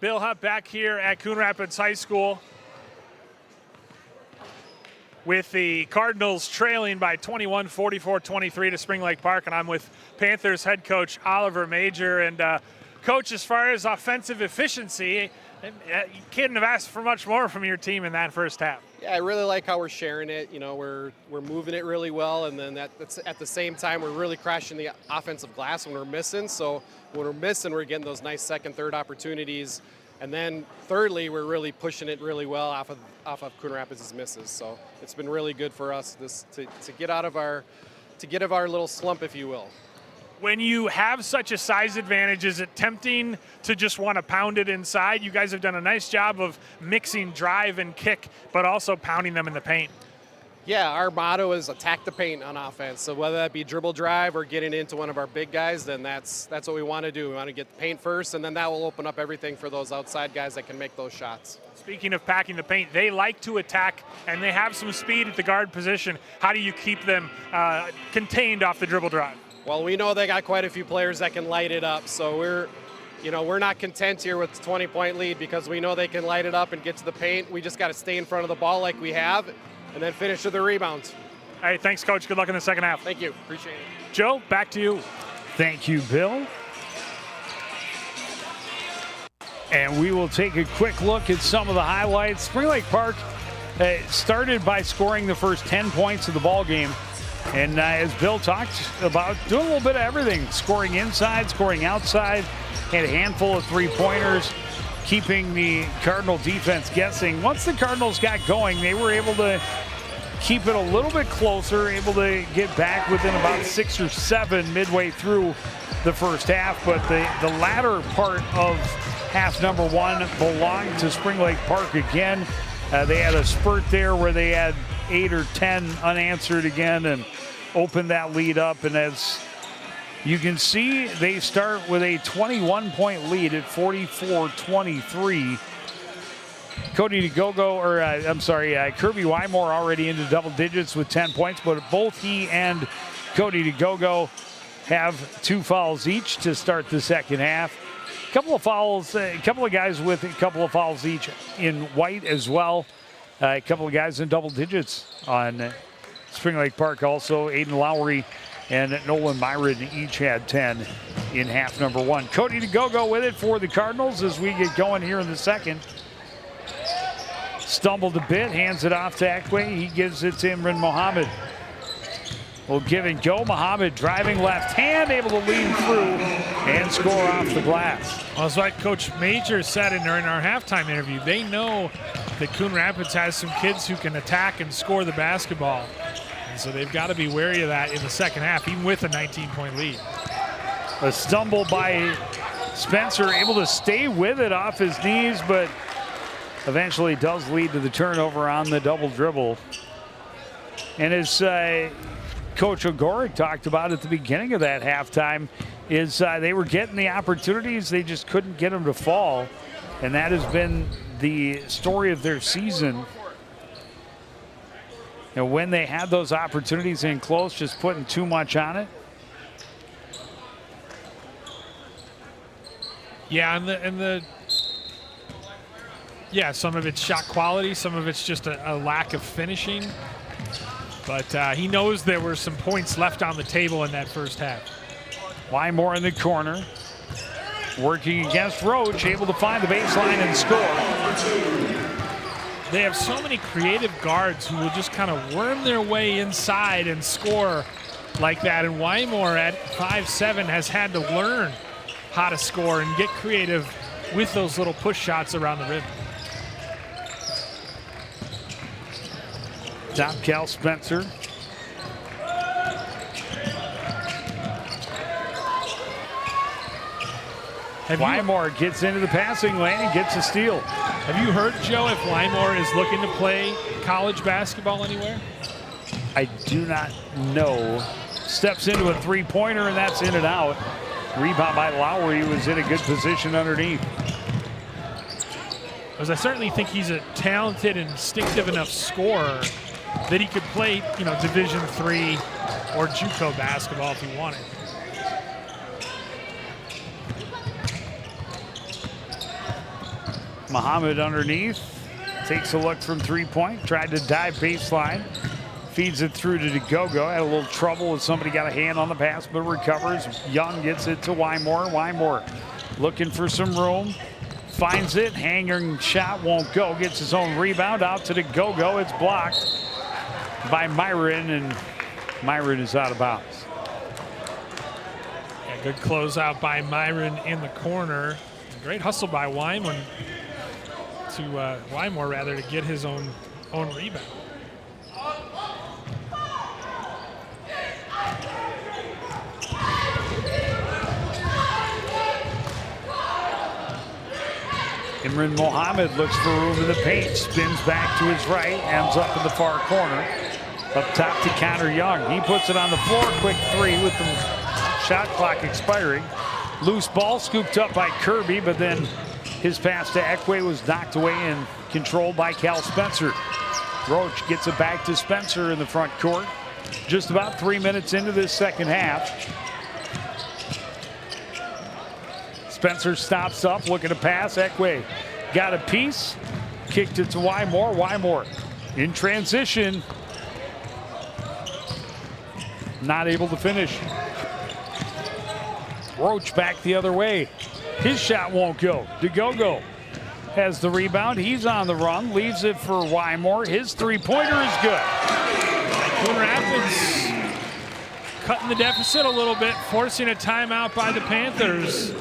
Bill Hutt back here at Coon Rapids High School with the Cardinals trailing by 21, 44-23 to Spring Lake Park, and I'm with Panthers head coach Oliver Major. And Coach, as far as offensive efficiency, you couldn't have asked for much more from your team in that first half. Yeah, I really like how we're sharing it. You know, we're moving it really well, and then that's at the same time we're really crashing the offensive glass when we're missing. So when we're missing, we're getting those nice second, third opportunities, and then thirdly, we're really pushing it really well off of Coon Rapids' misses. So it's been really good for us to get out of our little slump, if you will. When you have such a size advantage, is it tempting to just want to pound it inside? You guys have done a nice job of mixing drive and kick, but also pounding them in the paint. Yeah, our motto is attack the paint on offense. So whether that be dribble drive or getting into one of our big guys, then that's what we want to do. We want to get the paint first, and then that will open up everything for those outside guys that can make those shots. Speaking of packing the paint, they like to attack, and they have some speed at the guard position. How do you keep them contained off the dribble drive? Well, we know they got quite a few players that can light it up, so we're not content here with the 20-point lead because we know they can light it up and get to the paint. We just got to stay in front of the ball like we have and then finish with the rebounds. Hey, thanks, Coach. Good luck in the second half. Thank you. Appreciate it. Joe, back to you. Thank you, Bill. And we will take a quick look at some of the highlights. Spring Lake Park started by scoring the first 10 points of the ball game. And as Bill talked about, doing a little bit of everything, scoring inside, scoring outside, had a handful of three-pointers, keeping the Cardinal defense guessing. Once the Cardinals got going, they were able to keep it a little bit closer, able to get back within about 6 or 7 midway through the first half. But the latter part of half number one belonged to Spring Lake Park again. They had a spurt there where they had 8 or 10 unanswered again and opened that lead up. And as you can see, they start with a 21-point lead at 44-23. Kirby Wymore already into double digits with 10 points, but both he and Cody DeGogo have 2 fouls each to start the second half. A couple of fouls, a couple of guys with a couple of fouls each in white as well. A couple of guys in double digits on Spring Lake Park also. Aiden Lowry and Nolan Myron each had 10 in half number one. Cody DeGogo with it for the Cardinals as we get going here in the second. Stumbled a bit, hands it off to Ekwe. He gives it to Imran Mohammed. We'll give and go. Mohammed driving left hand, able to lead through and score off the glass. Well, it's like Coach Major said during our halftime interview. They know that Coon Rapids has some kids who can attack and score the basketball. And so they've got to be wary of that in the second half, even with a 19-point lead. A stumble by Spencer, able to stay with it off his knees, but eventually does lead to the turnover on the double dribble. And as Coach Ogoric talked about at the beginning of that halftime, is they were getting the opportunities, they just couldn't get them to fall. And that has been the story of their season. And when they had those opportunities in close, just putting too much on it. Yeah, some of it's shot quality, some of it's just a lack of finishing. But he knows there were some points left on the table in that first half. Wymore in the corner, working against Roach, able to find the baseline and score. They have so many creative guards who will just kind of worm their way inside and score like that. And Wymore at 5'7" has had to learn how to score and get creative with those little push shots around the rim. Top Cal Spencer. Wymore gets into the passing lane and gets a steal. Have you heard, Joe, if Wymore is looking to play college basketball anywhere? I do not know. Steps into a three-pointer, and that's in and out. Rebound by Lowry, who was in a good position underneath. Because I certainly think he's a talented, instinctive enough scorer that he could play, Division III or JUCO basketball if he wanted. Muhammad underneath. Takes a look from 3-point. Tried to dive baseline. Feeds it through to DeGogo. Had a little trouble with somebody got a hand on the pass, but recovers. Young gets it to Wymore. Wymore looking for some room. Finds it. Hanging shot won't go. Gets his own rebound out to DeGogo. It's blocked by Myron, and Myron is out of bounds. Yeah, good closeout by Myron in the corner. Great hustle by Wymore to get his own rebound. Imran Mohammed looks for room in the paint, spins back to his right, ends up in the far corner. Up top to Connor Young. He puts it on the floor, quick three with the shot clock expiring. Loose ball scooped up by Kirby, but then his pass to Ekwe was knocked away and controlled by Cal Spencer. Roach gets it back to Spencer in the front court. Just about 3 minutes into this second half. Spencer stops up, looking to pass. Ekwe got a piece, kicked it to Wymore. Wymore in transition. Not able to finish. Roach back the other way. His shot won't go. DeGogo has the rebound. He's on the run. Leaves it for Wymore. His three-pointer is good. Coon Rapids cutting the deficit a little bit, forcing a timeout by the Panthers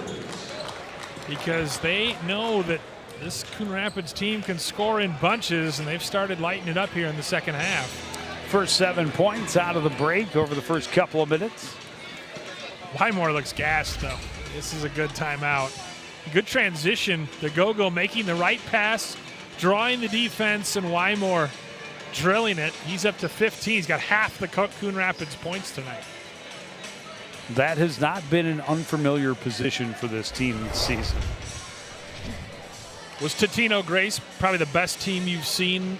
because they know that this Coon Rapids team can score in bunches, and they've started lighting it up here in the second half. First 7 points out of the break over the first couple of minutes. Wymore looks gassed, though. This is a good timeout. Good transition. DeGogo making the right pass, drawing the defense, and Wymore drilling it. He's up to 15. He's got half the Coon Rapids points tonight. That has not been an unfamiliar position for this team this season. Was Totino Grace probably the best team you've seen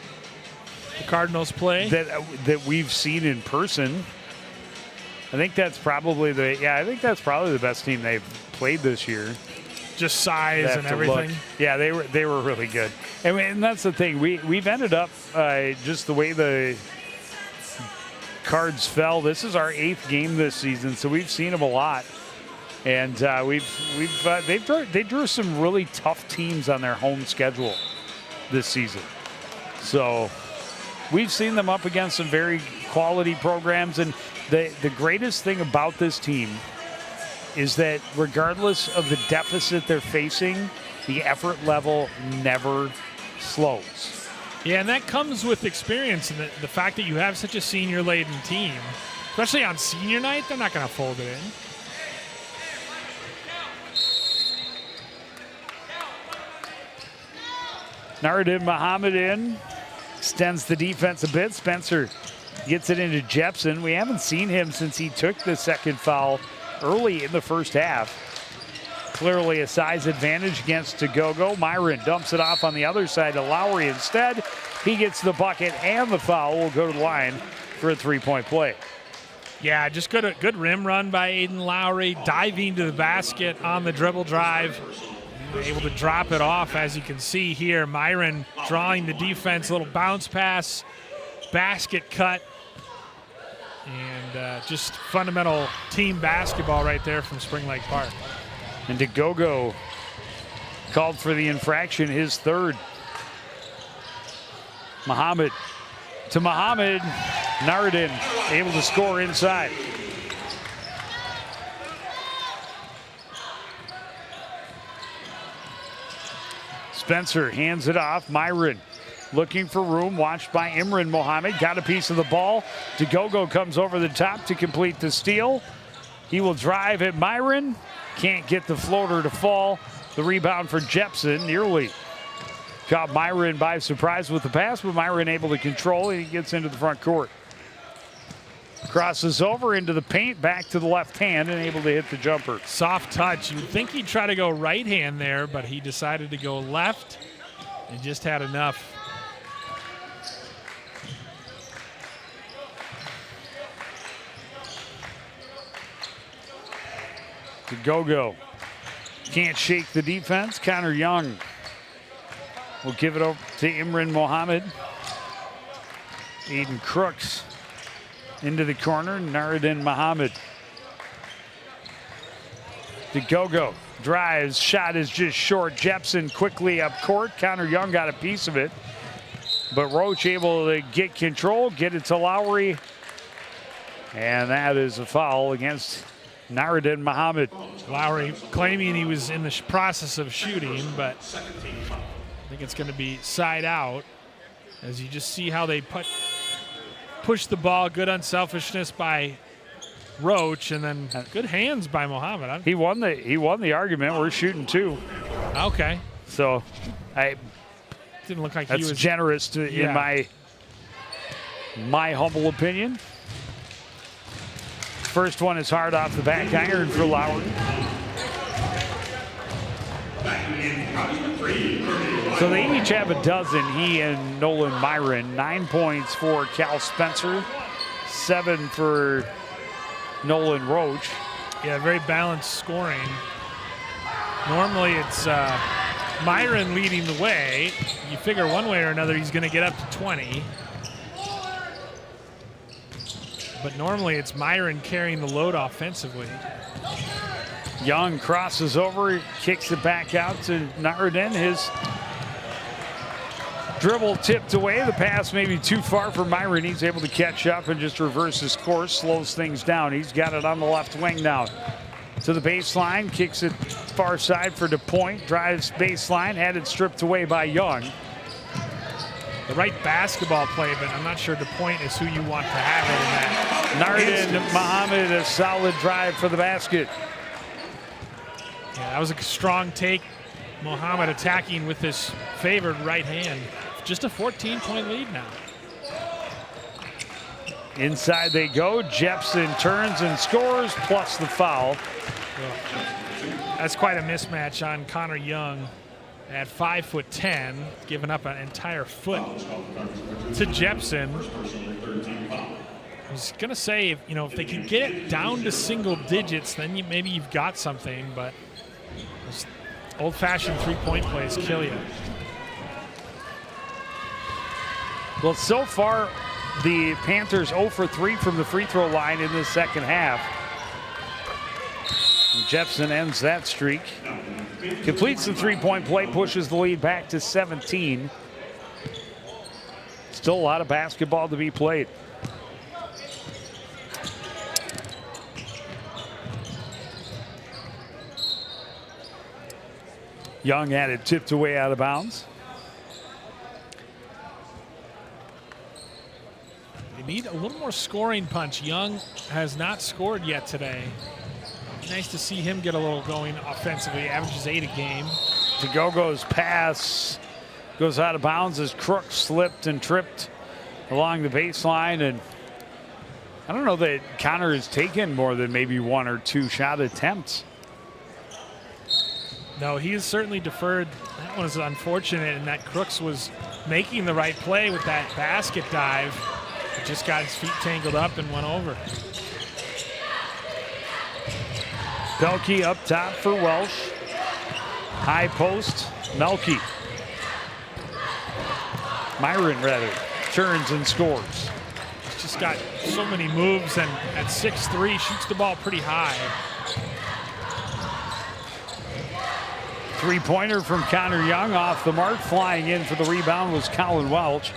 the Cardinals play? That we've seen in person. I think that's probably the best team they've played this year. Just size and everything. Yeah, they were really good. And that's the thing. We've ended up just the way the Cards fell. This is our 8th game this season, so we've seen them a lot. And they drew some really tough teams on their home schedule this season. So we've seen them up against some very quality programs, and the greatest thing about this team is that regardless of the deficit they're facing, the effort level never slows. Yeah, and that comes with experience, and the fact that you have such a senior-laden team, especially on senior night, they're not going to fold it in. Naradin Muhammad in, extends the defense a bit. Spencer gets it into Jepson. We haven't seen him since he took the second foul early in the first half. Clearly a size advantage against DeGogo. Myron dumps it off on the other side to Lowry instead. He gets the bucket and the foul. Will go to the line for a three-point play. Yeah, just good rim run by Aiden Lowry, diving to the basket on the dribble drive. Able to drop it off, as you can see here. Myron drawing the defense, a little bounce pass, basket cut, and just fundamental team basketball right there from Spring Lake Park. And DeGogo called for the infraction, his third. Muhammad to Muhammad. Naradin able to score inside. Spencer hands it off. Myron looking for room, watched by Imran Mohammed. Got a piece of the ball. DeGogo comes over the top to complete the steal. He will drive at Myron. Can't get the floater to fall. The rebound for Jepson nearly caught Myron by surprise with the pass, but Myron able to control it. He gets into the front court. Crosses over into the paint, back to the left hand, and able to hit the jumper. Soft touch. You'd think he'd try to go right hand there, but he decided to go left and just had enough. DeGogo can't shake the defense. Connor Young will give it over to Imran Mohammed. Aiden Crooks into the corner. Naruddin Mohammed. DeGogo drives. Shot is just short. Jepson quickly up court. Connor Young got a piece of it. But Roach able to get control, get it to Lowry. And that is a foul against Naruddin Mohammed. Lowry claiming he was in the process of shooting, but I think it's going to be side out as you just see how they push the ball. Good unselfishness by Roach, and then good hands by Mohammed. He won the argument. We're shooting 2. Okay. So I didn't look like that's he was generous in my humble opinion. First one is hard off the back iron for Lowry. So they each have a dozen, he and Nolan Myron. 9 points for Cal Spencer, 7 for Nolan Roach. Yeah, very balanced scoring. Normally it's Myron leading the way. You figure one way or another he's going to get up to 20. But normally it's Myron carrying the load offensively. Young crosses over, kicks it back out to Naruddin. His dribble tipped away. The pass maybe too far for Myron. He's able to catch up and just reverse his course, slows things down. He's got it on the left wing now. To the baseline, kicks it far side for DePoint. Drives baseline, had it stripped away by Young. The right basketball play, but I'm not sure DePoint is who you want to have it in that. Naruddin Mohammed, a solid drive for the basket. Yeah, that was a strong take. Mohammed attacking with his favored right hand. Just a 14-point lead now. Inside they go. Jepson turns and scores, plus the foul. That's quite a mismatch on Connor Young at 5'10", giving up an entire foot to Jepson. I was gonna say, if they could get it down to single digits, then maybe you've got something. But those old-fashioned three-point plays kill you. Well, so far the Panthers 0 for 3 from the free throw line in the second half. And Jepson ends that streak. Completes the three-point play, pushes the lead back to 17. Still a lot of basketball to be played. Young had it tipped away out of bounds. They need a little more scoring punch. Young has not scored yet today. Nice to see him get a little going offensively. Averages 8 a game. DeGogo's pass goes out of bounds as Crook slipped and tripped along the baseline. And I don't know that Connor has taken more than maybe 1 or 2 shot attempts. No, he has certainly deferred. That one is unfortunate in that Crooks was making the right play with that basket dive. He just got his feet tangled up and went over. Pelkey up top for Welsh. High post, Melky. Myron rather, turns and scores. He's just got so many moves, and at 6'3", shoots the ball pretty high. Three-pointer from Connor Young off the mark. Flying in for the rebound was Colin Welch.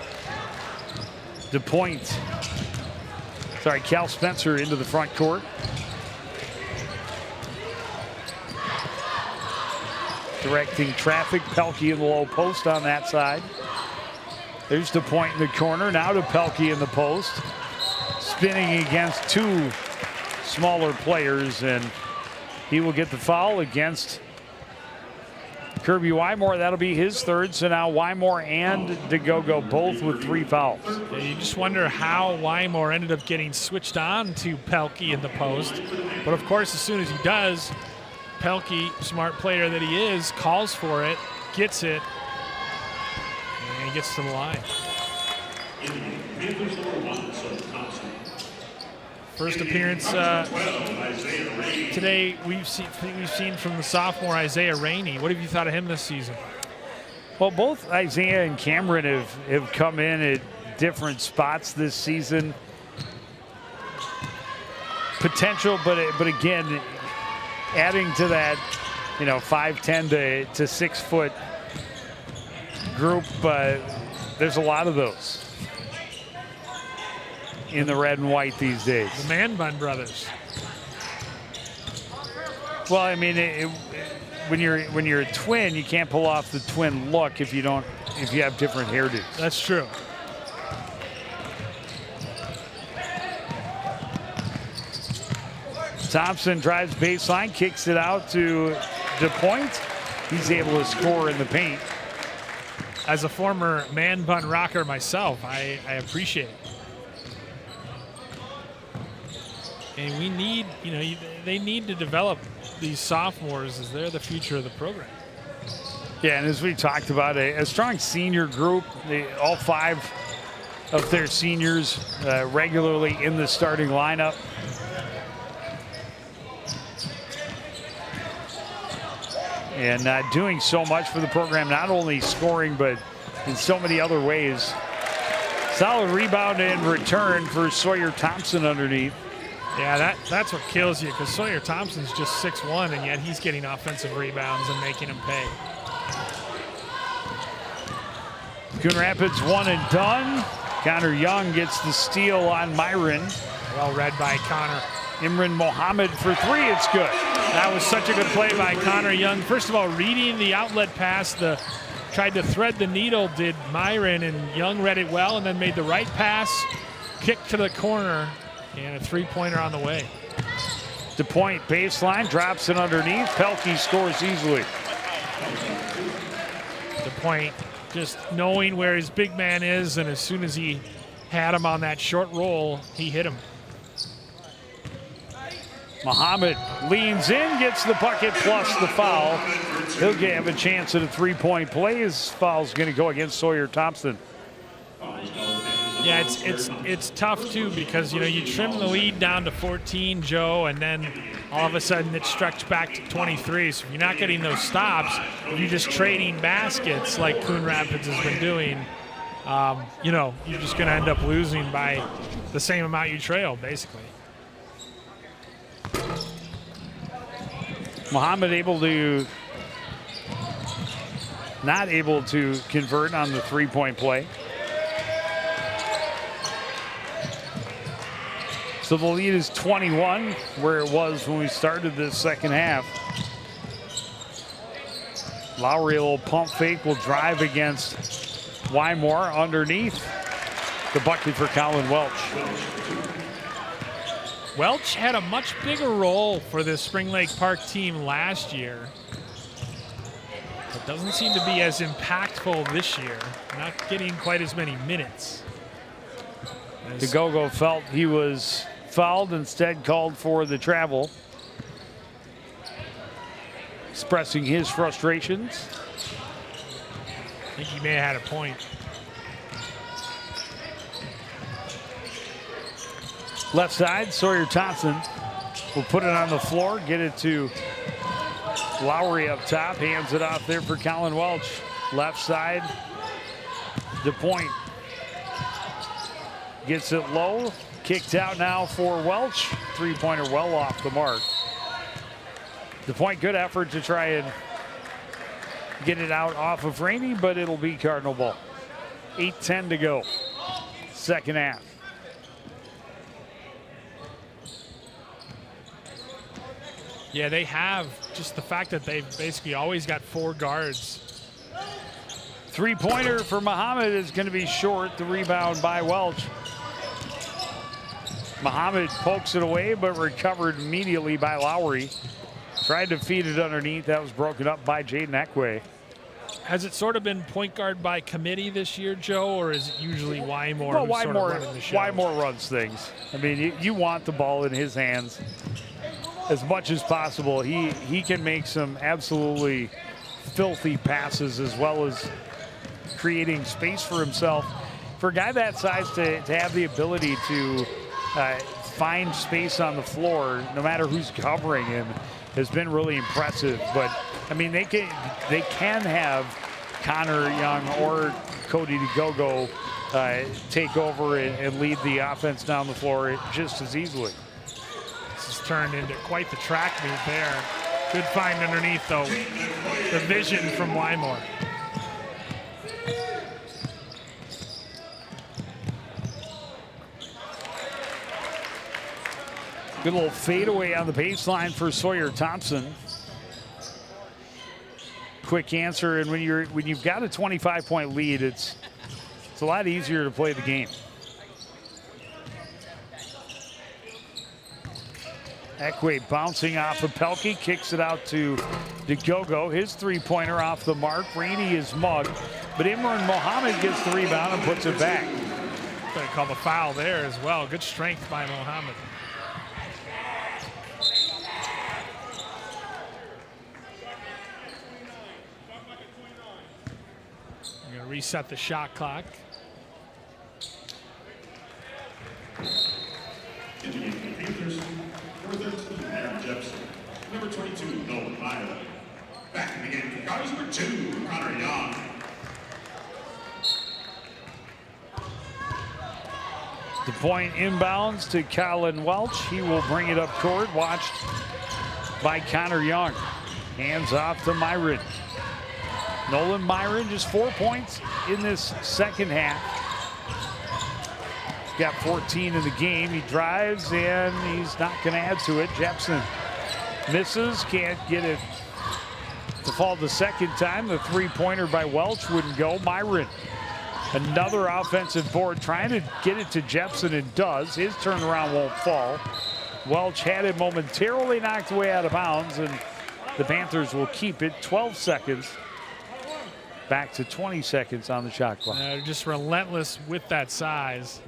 Cal Spencer into the front court. Directing traffic, Pelkey in the low post on that side. There's DePoint in the corner, now to Pelkey in the post. Spinning against 2 smaller players, and he will get the foul against Kirby Wymore. That'll be his third, so now Wymore and DeGogo both with 3 fouls. Yeah, you just wonder how Wymore ended up getting switched on to Pelkey in the post. But of course, as soon as he does, Pelkey, smart player that he is, calls for it, gets it, and he gets to the line. First appearance today we've seen from the sophomore Isaiah Rainey. What have you thought of him this season? Well, both Isaiah and Cameron have come in at different spots this season. Potential, but again, adding to that, 5'10" to 6 foot group, there's a lot of those in the red and white these days. The Man Bun brothers. Well, I mean, when you're a twin, you can't pull off the twin look if you have different hairdos. That's true. Thompson drives baseline, kicks it out to DePoint. He's able to score in the paint. As a former man bun rocker myself, I appreciate it. And we need, they need to develop these sophomores as they're the future of the program. Yeah, and as we talked about, a strong senior group. All 5 of their seniors regularly in the starting lineup. And doing so much for the program, not only scoring, but in so many other ways. Solid rebound and return for Sawyer Thompson underneath. Yeah, that's what kills you, because Sawyer Thompson's just 6'1", and yet he's getting offensive rebounds and making them pay. Coon Rapids one and done. Connor Young gets the steal on Myron. Well read by Connor. Imran Mohammed for 3, it's good. That was such a good play by Connor Young. First of all, reading the outlet pass, tried to thread the needle, did Myron, and Young read it well and then made the right pass, kick to the corner, and a 3-pointer on the way. DePoint baseline, drops it underneath. Pelkey scores easily. DePoint just knowing where his big man is, and as soon as he had him on that short roll, he hit him. Muhammad leans in, gets the bucket plus the foul. He'll have a chance at a 3-point play. His foul's going to go against Sawyer Thompson. Yeah, it's tough too, because you trim the lead down to 14, Joe, and then all of a sudden it stretched back to 23. So if you're not getting those stops, if you're just trading baskets like Coon Rapids has been doing, you're just going to end up losing by the same amount you trail, basically. Muhammad not able to convert on the 3-point play. So the lead is 21, where it was when we started this second half. Lowry, a little pump fake, will drive against Wymore underneath. The bucket for Colin Welch. Welch had a much bigger role for this Spring Lake Park team last year. It doesn't seem to be as impactful this year, not getting quite as many minutes. DeGogo felt he was fouled, instead called for the travel. Expressing his frustrations. I think he may have had a point. Left side, Sawyer Thompson will put it on the floor, get it to Lowry up top, hands it off there for Colin Welch. Left side, DePoint gets it low, kicked out now for Welch. 3-pointer well off the mark. DePoint, good effort to try and get it out off of Rainey, but it'll be Cardinal ball. 8:10 to go, second half. Yeah, they have just the fact that they've basically always got 4 guards. 3-pointer for Muhammad is going to be short. The rebound by Welch. Muhammad pokes it away, but recovered immediately by Lowry. Tried to feed it underneath. That was broken up by Jaden Ekway. Has it sort of been point guard by committee this year, Joe, or is it usually Wymore? Well, who's sort of running the show? Wymore runs things. I mean, you want the ball in his hands as much as possible. He can make some absolutely filthy passes, as well as creating space for himself. For a guy that size to have the ability to find space on the floor, no matter who's covering him, has been really impressive. But I mean, they can have Connor Young or Cody DeGogo take over and lead the offense down the floor just as easily. This has turned into quite the track meet there. Good find underneath, though. The vision from Wymore. Good little fadeaway on the baseline for Sawyer Thompson. Quick answer, and when you've got a 25-point lead, it's a lot easier to play the game. Ekwe bouncing off of Pelkey, kicks it out to DeGogo. His three-pointer off the mark. Rainey is mugged, but Imran Mohammed gets the rebound and puts it back. Going to call the foul there as well. Good strength by Mohammed. We're going to reset the shot clock. Number 22, Nolan Meyer. Back in the game for guys number 2, Connor Young. The point inbounds to Colin Welch. He will bring it up court, watched by Connor Young. Hands off to Myron. Nolan Myron just 4 points in this second half. He's got 14 in the game. He drives and he's not going to add to it. Jepson misses, can't get it to fall the second time. The three-pointer by Welch wouldn't go. Myron, another offensive board, trying to get it to Jepson, and does. His turnaround won't fall. Welch had it momentarily knocked away out of bounds, and the Panthers will keep it. 12 seconds. Back to 20 seconds on the shot clock. They're just relentless with that size.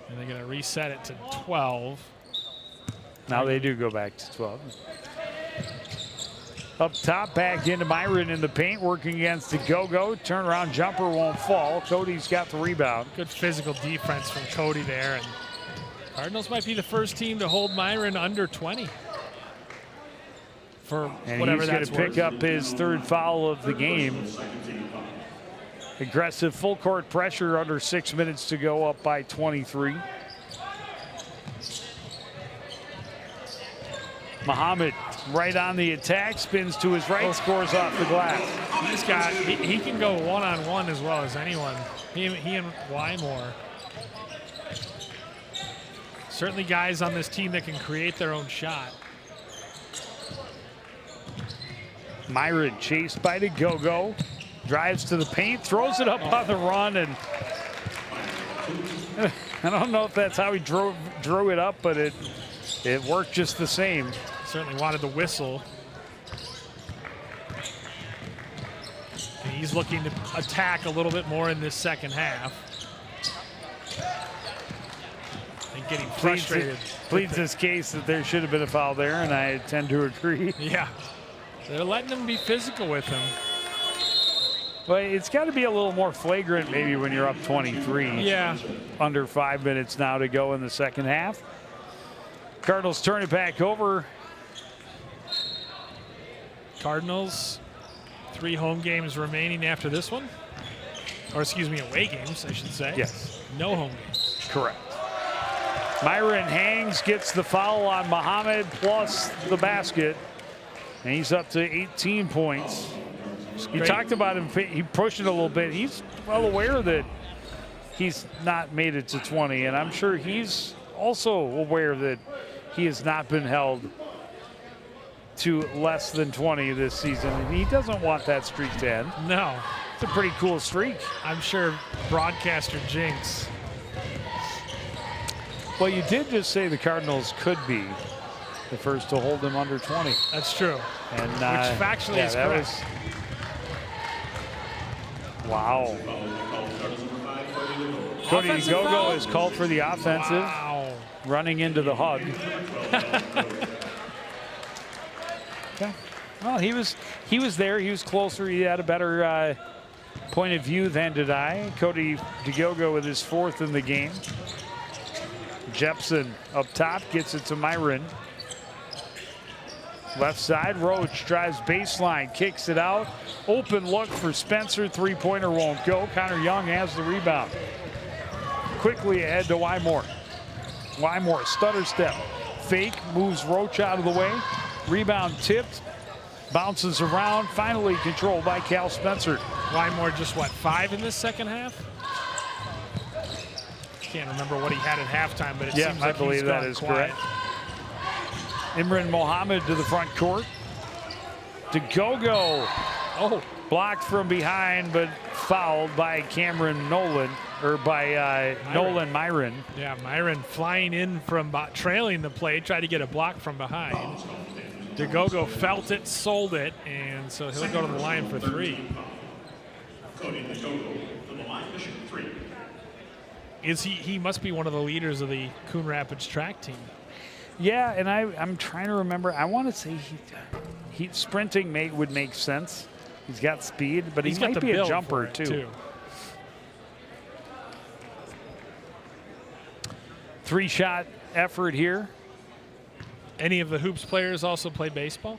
And they're going to reset it to 12. Now they do go back to 12. Up top, back into Myron in the paint, working against DeGogo. Turnaround jumper won't fall. Cody's got the rebound. Good physical defense from Cody there. And Cardinals might be the first team to hold Myron under 20. And whatever he's going to pick up his third foul of the game. Aggressive full court pressure under 6 minutes to go, up by 23. Muhammad right on the attack, spins to his right, scores off the glass. He can go one-on-one as well as anyone. He and Wymore. Certainly guys on this team that can create their own shot. Myron chased by DeGogo, drives to the paint, throws it up on the run, and I don't know if that's how he drew it up, but it worked just the same. Certainly wanted the whistle. And he's looking to attack a little bit more in this second half. And getting frustrated. Pleads his case that there should have been a foul there, and I tend to agree. Yeah. They're letting him be physical with him. But it's got to be a little more flagrant maybe when you're up 23. Yeah. Under 5 minutes now to go in the second half. Cardinals turn it back over. Cardinals, 3 home games remaining after this one. Or excuse me, away games, I should say. Yes. No home games. Correct. Myron hangs, gets the foul on Muhammad plus the basket. And he's up to 18 points. You talked about him, he pushed it a little bit. He's well aware that he's not made it to 20, and I'm sure he's also aware that he has not been held to less than 20 this season, and he doesn't want that streak to end. No. It's a pretty cool streak. I'm sure broadcaster jinx. Well, you did just say the Cardinals could be the first to hold him under 20. That's true. And which factually is correct. Wow. Cody DeGogo is called for the offensive. Wow. Running into the hug. Okay. Well, he was there. He was closer. He had a better point of view than did I. Cody DeGogo with his 4th in the game. Jepson up top gets it to Myron. Left side, Roach drives baseline, kicks it out. Open look for Spencer, three-pointer won't go. Connor Young has the rebound. Quickly ahead to Wymore. Wymore, stutter step. Fake, moves Roach out of the way. Rebound tipped, bounces around, finally controlled by Cal Spencer. Wymore just, what, 5 in this second half? Can't remember what he had at halftime, but it seems like I believe that is correct. Imran Mohammed to the front court. DeGogo. Oh, blocked from behind, but fouled by Cameron Nolan, or by Nolan Myron. Yeah, Myron flying in from trailing the play, tried to get a block from behind. DeGogo felt it, sold it, and so he'll go to the line for 3. Cody DeGogo from the line to shoot 3. He must be one of the leaders of the Coon Rapids track team. Yeah, and I'm trying to remember. I want to say he sprinting would make sense. He's got speed, but he might be a jumper too. 3-shot effort here. Any of the Hoops players also play baseball?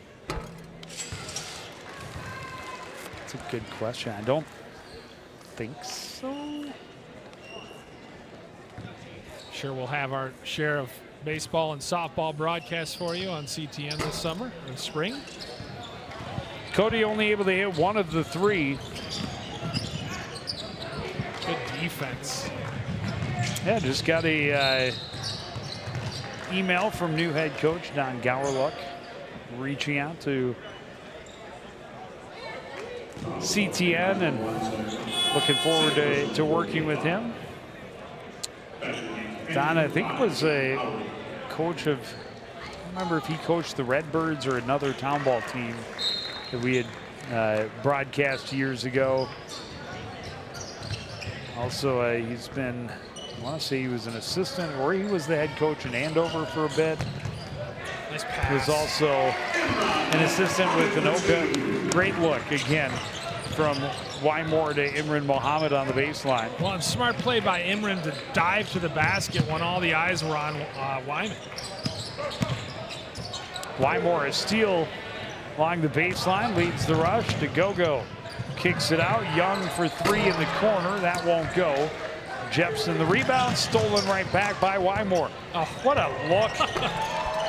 That's a good question. I don't think so. Sure, we'll have our share of baseball and softball broadcasts for you on CTN this summer and spring. Cody only able to hit 1 of the 3. Good defense. Yeah, just got a email from new head coach Don Gowerluck reaching out to CTN and looking forward to working with him. Don, I think, was a coach of, I don't remember if he coached the Redbirds or another town ball team that we had broadcast years ago. Also, he's been, I want to say he was an assistant, or he was the head coach in Andover for a bit. Nice pass. He was also an assistant with Anoka. Great look again from Wymore to Imran Mohammed on the baseline. Well, and smart play by Imran to dive to the basket when all the eyes were on Wyman. Wymore, a steal along the baseline, leads the rush. DeGogo kicks it out. Young for 3 in the corner. That won't go. Jepson the rebound, stolen right back by Wymore. Oh, what a look.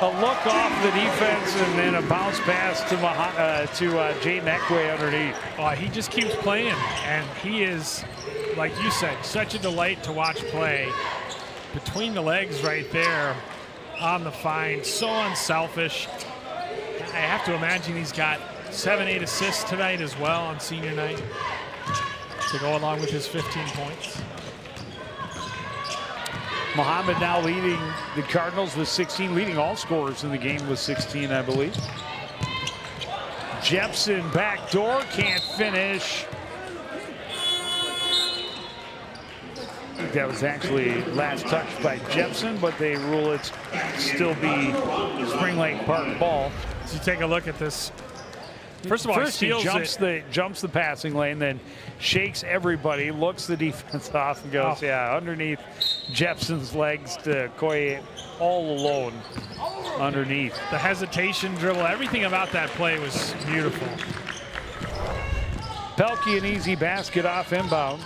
A look off the defense and then a bounce pass to Jaden Ekwe underneath. Oh, he just keeps playing, and he is, like you said, such a delight to watch play. Between the legs right there on the find, so unselfish. I have to imagine he's got 7-8 assists tonight as well on senior night to go along with his 15 points. Mohammed now leading the Cardinals with 16, leading all scorers in the game with 16, I believe. Jepson backdoor, can't finish. I think that was actually last touch by Jepson, but they rule it still be Spring Lake Park ball. So you take a look at this. First of all, he jumps the passing lane, then shakes everybody, looks the defense off and goes, yeah, underneath Jepson's legs to Koye all alone underneath. The hesitation dribble, everything about that play was beautiful. Pelkey, an easy basket off inbounds.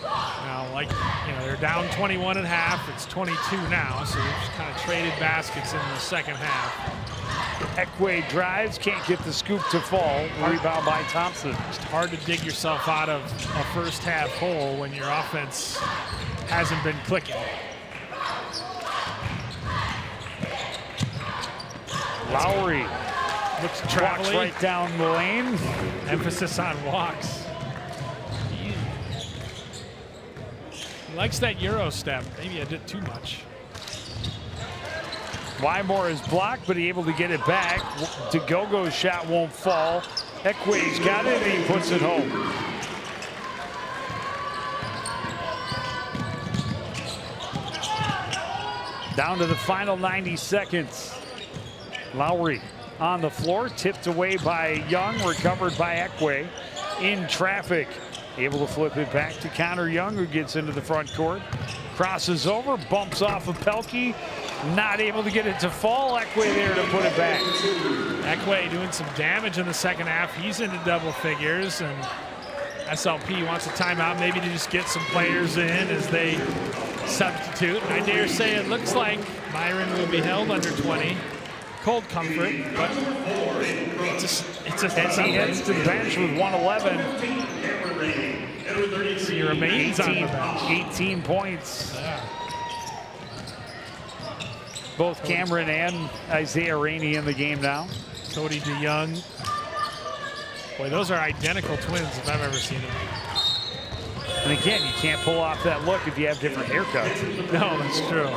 Now, like, you know, they're down 21 at half. It's 22 now, so they've just kind of traded baskets in the second half. Ekwe drives, can't get the scoop to fall. Rebound by Thompson. It's hard to dig yourself out of a first half hole when your offense hasn't been clicking. Lowry looks walks traveling. right down the lane. Emphasis on walks. He likes that Euro step. Maybe I did too much. Wymore is blocked, but he's able to get it back. DeGogo's shot won't fall. Ekwe's got it, and he puts it home. Down to the final 90 seconds. Lowry on the floor, tipped away by Young, recovered by Ekwe. In traffic, able to flip it back to Connor Young, who gets into the front court. Crosses over, bumps off of Pelkey, Not able to get it to fall. Ekway there to put it back. Ekway doing some damage in the second half. He's into double figures, and SLP wants a timeout, maybe to just get some players in as they substitute. And I dare say it looks like Myron will be held under 20. Cold comfort, but it's a He heads to the bench with 111. he remains on the bench. 18 points. Yeah. Both Cameron and Isaiah Rainey in the game now. Cody DeYoung. Boy, those are identical twins if I've ever seen them. And again, you can't pull off that look if you have different haircuts. No, that's true.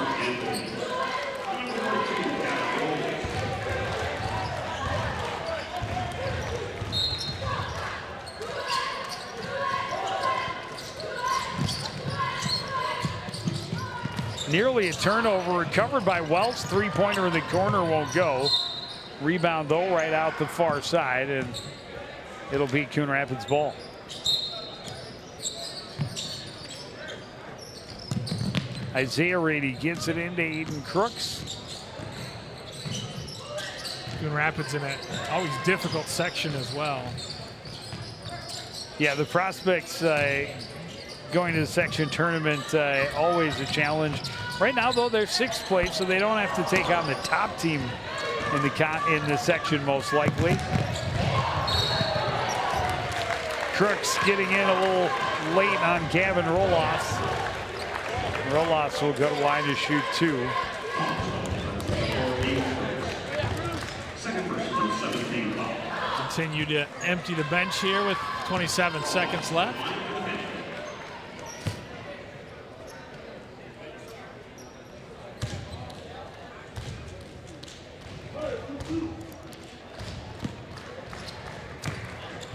Nearly a turnover, recovered by Wells. Three-pointer in the corner won't go. Rebound, though, right out the far side, and it'll be Coon Rapids ball. Isaiah Rainey gets it into Aiden Crooks. Coon Rapids in an always difficult section as well. Yeah, the prospects going to the section tournament, always a challenge. Right now, though, they're sixth place, so they don't have to take on the top team in the section, most likely. Crooks getting in a little late on Gavin Roloff. Roloff will go to line to shoot 2. Continue to empty the bench here with 27 seconds left.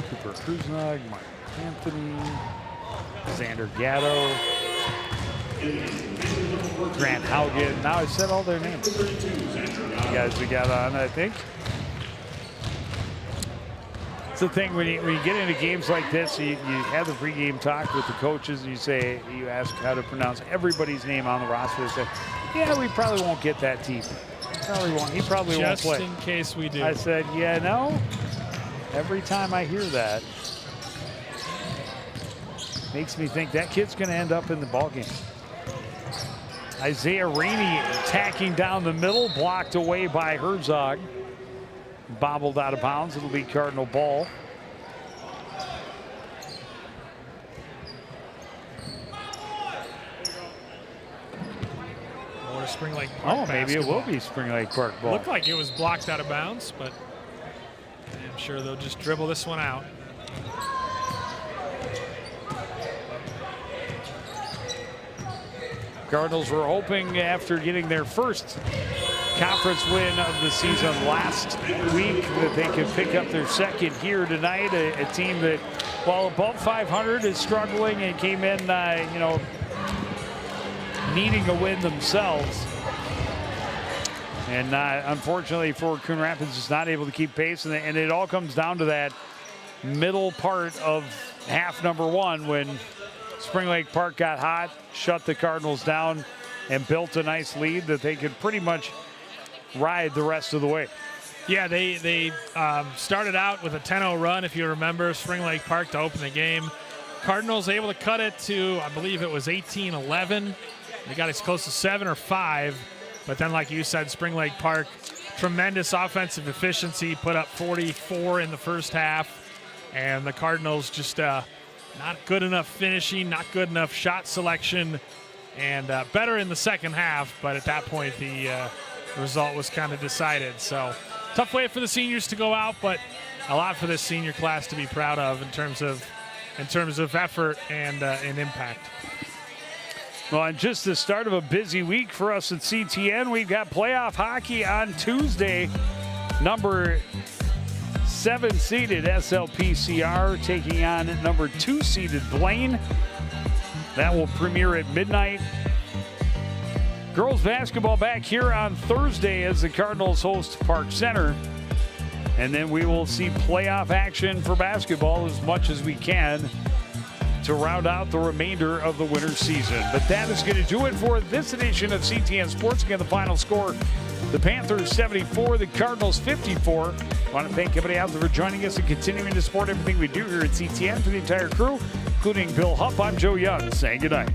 Cooper Kruznog, Mark Anthony, Xander Gatto, Grant Haugen. Now I said all their names. You guys we got on, I think. It's the thing when you get into games like this, you have the pregame talk with the coaches, and you ask how to pronounce everybody's name on the roster. They say, yeah, we probably won't get that team. He probably won't play. Just in case we do. I said, yeah, no. Every time I hear that, makes me think that kid's going to end up in the ballgame. Isaiah Rainey attacking down the middle, blocked away by Herzog. Bobbled out of bounds. It'll be Cardinal ball. Or Spring Lake Park. Oh, maybe it will be Spring Lake Park ball. Looked like it was blocked out of bounds, but I'm sure they'll just dribble this one out. Cardinals were hoping, after getting their first conference win of the season last week, that they could pick up their second here tonight. A team that, while above 500, is struggling and came in, needing a win themselves. And unfortunately for Coon Rapids, is not able to keep pace. And it all comes down to that middle part of half number 1 when Spring Lake Park got hot, shut the Cardinals down, and built a nice lead that they could pretty much ride the rest of the way. Yeah, they started out with a 10-0 run, if you remember, Spring Lake Park to open the game. Cardinals able to cut it to, I believe it was 18-11. They got as close to 7 or 5. But then, like you said, Spring Lake Park, tremendous offensive efficiency, put up 44 in the first half. And the Cardinals just not good enough finishing, not good enough shot selection, and better in the second half. But at that point, the result was kind of decided. So tough way for the seniors to go out, but a lot for this senior class to be proud of in terms of effort and impact. Well, and just the start of a busy week for us at CTN. We've got playoff hockey on Tuesday. Number 7-seeded SLPCR taking on number 2-seeded Blaine. That will premiere at midnight. Girls basketball back here on Thursday as the Cardinals host Park Center. And then we will see playoff action for basketball as much as we can to round out the remainder of the winter season. But that is going to do it for this edition of CTN Sports. Again, the final score, the Panthers 74, the Cardinals 54. I want to thank everybody out there for joining us and continuing to support everything we do here at CTN. For the entire crew, including Bill Huff, I'm Joe Young, saying goodnight.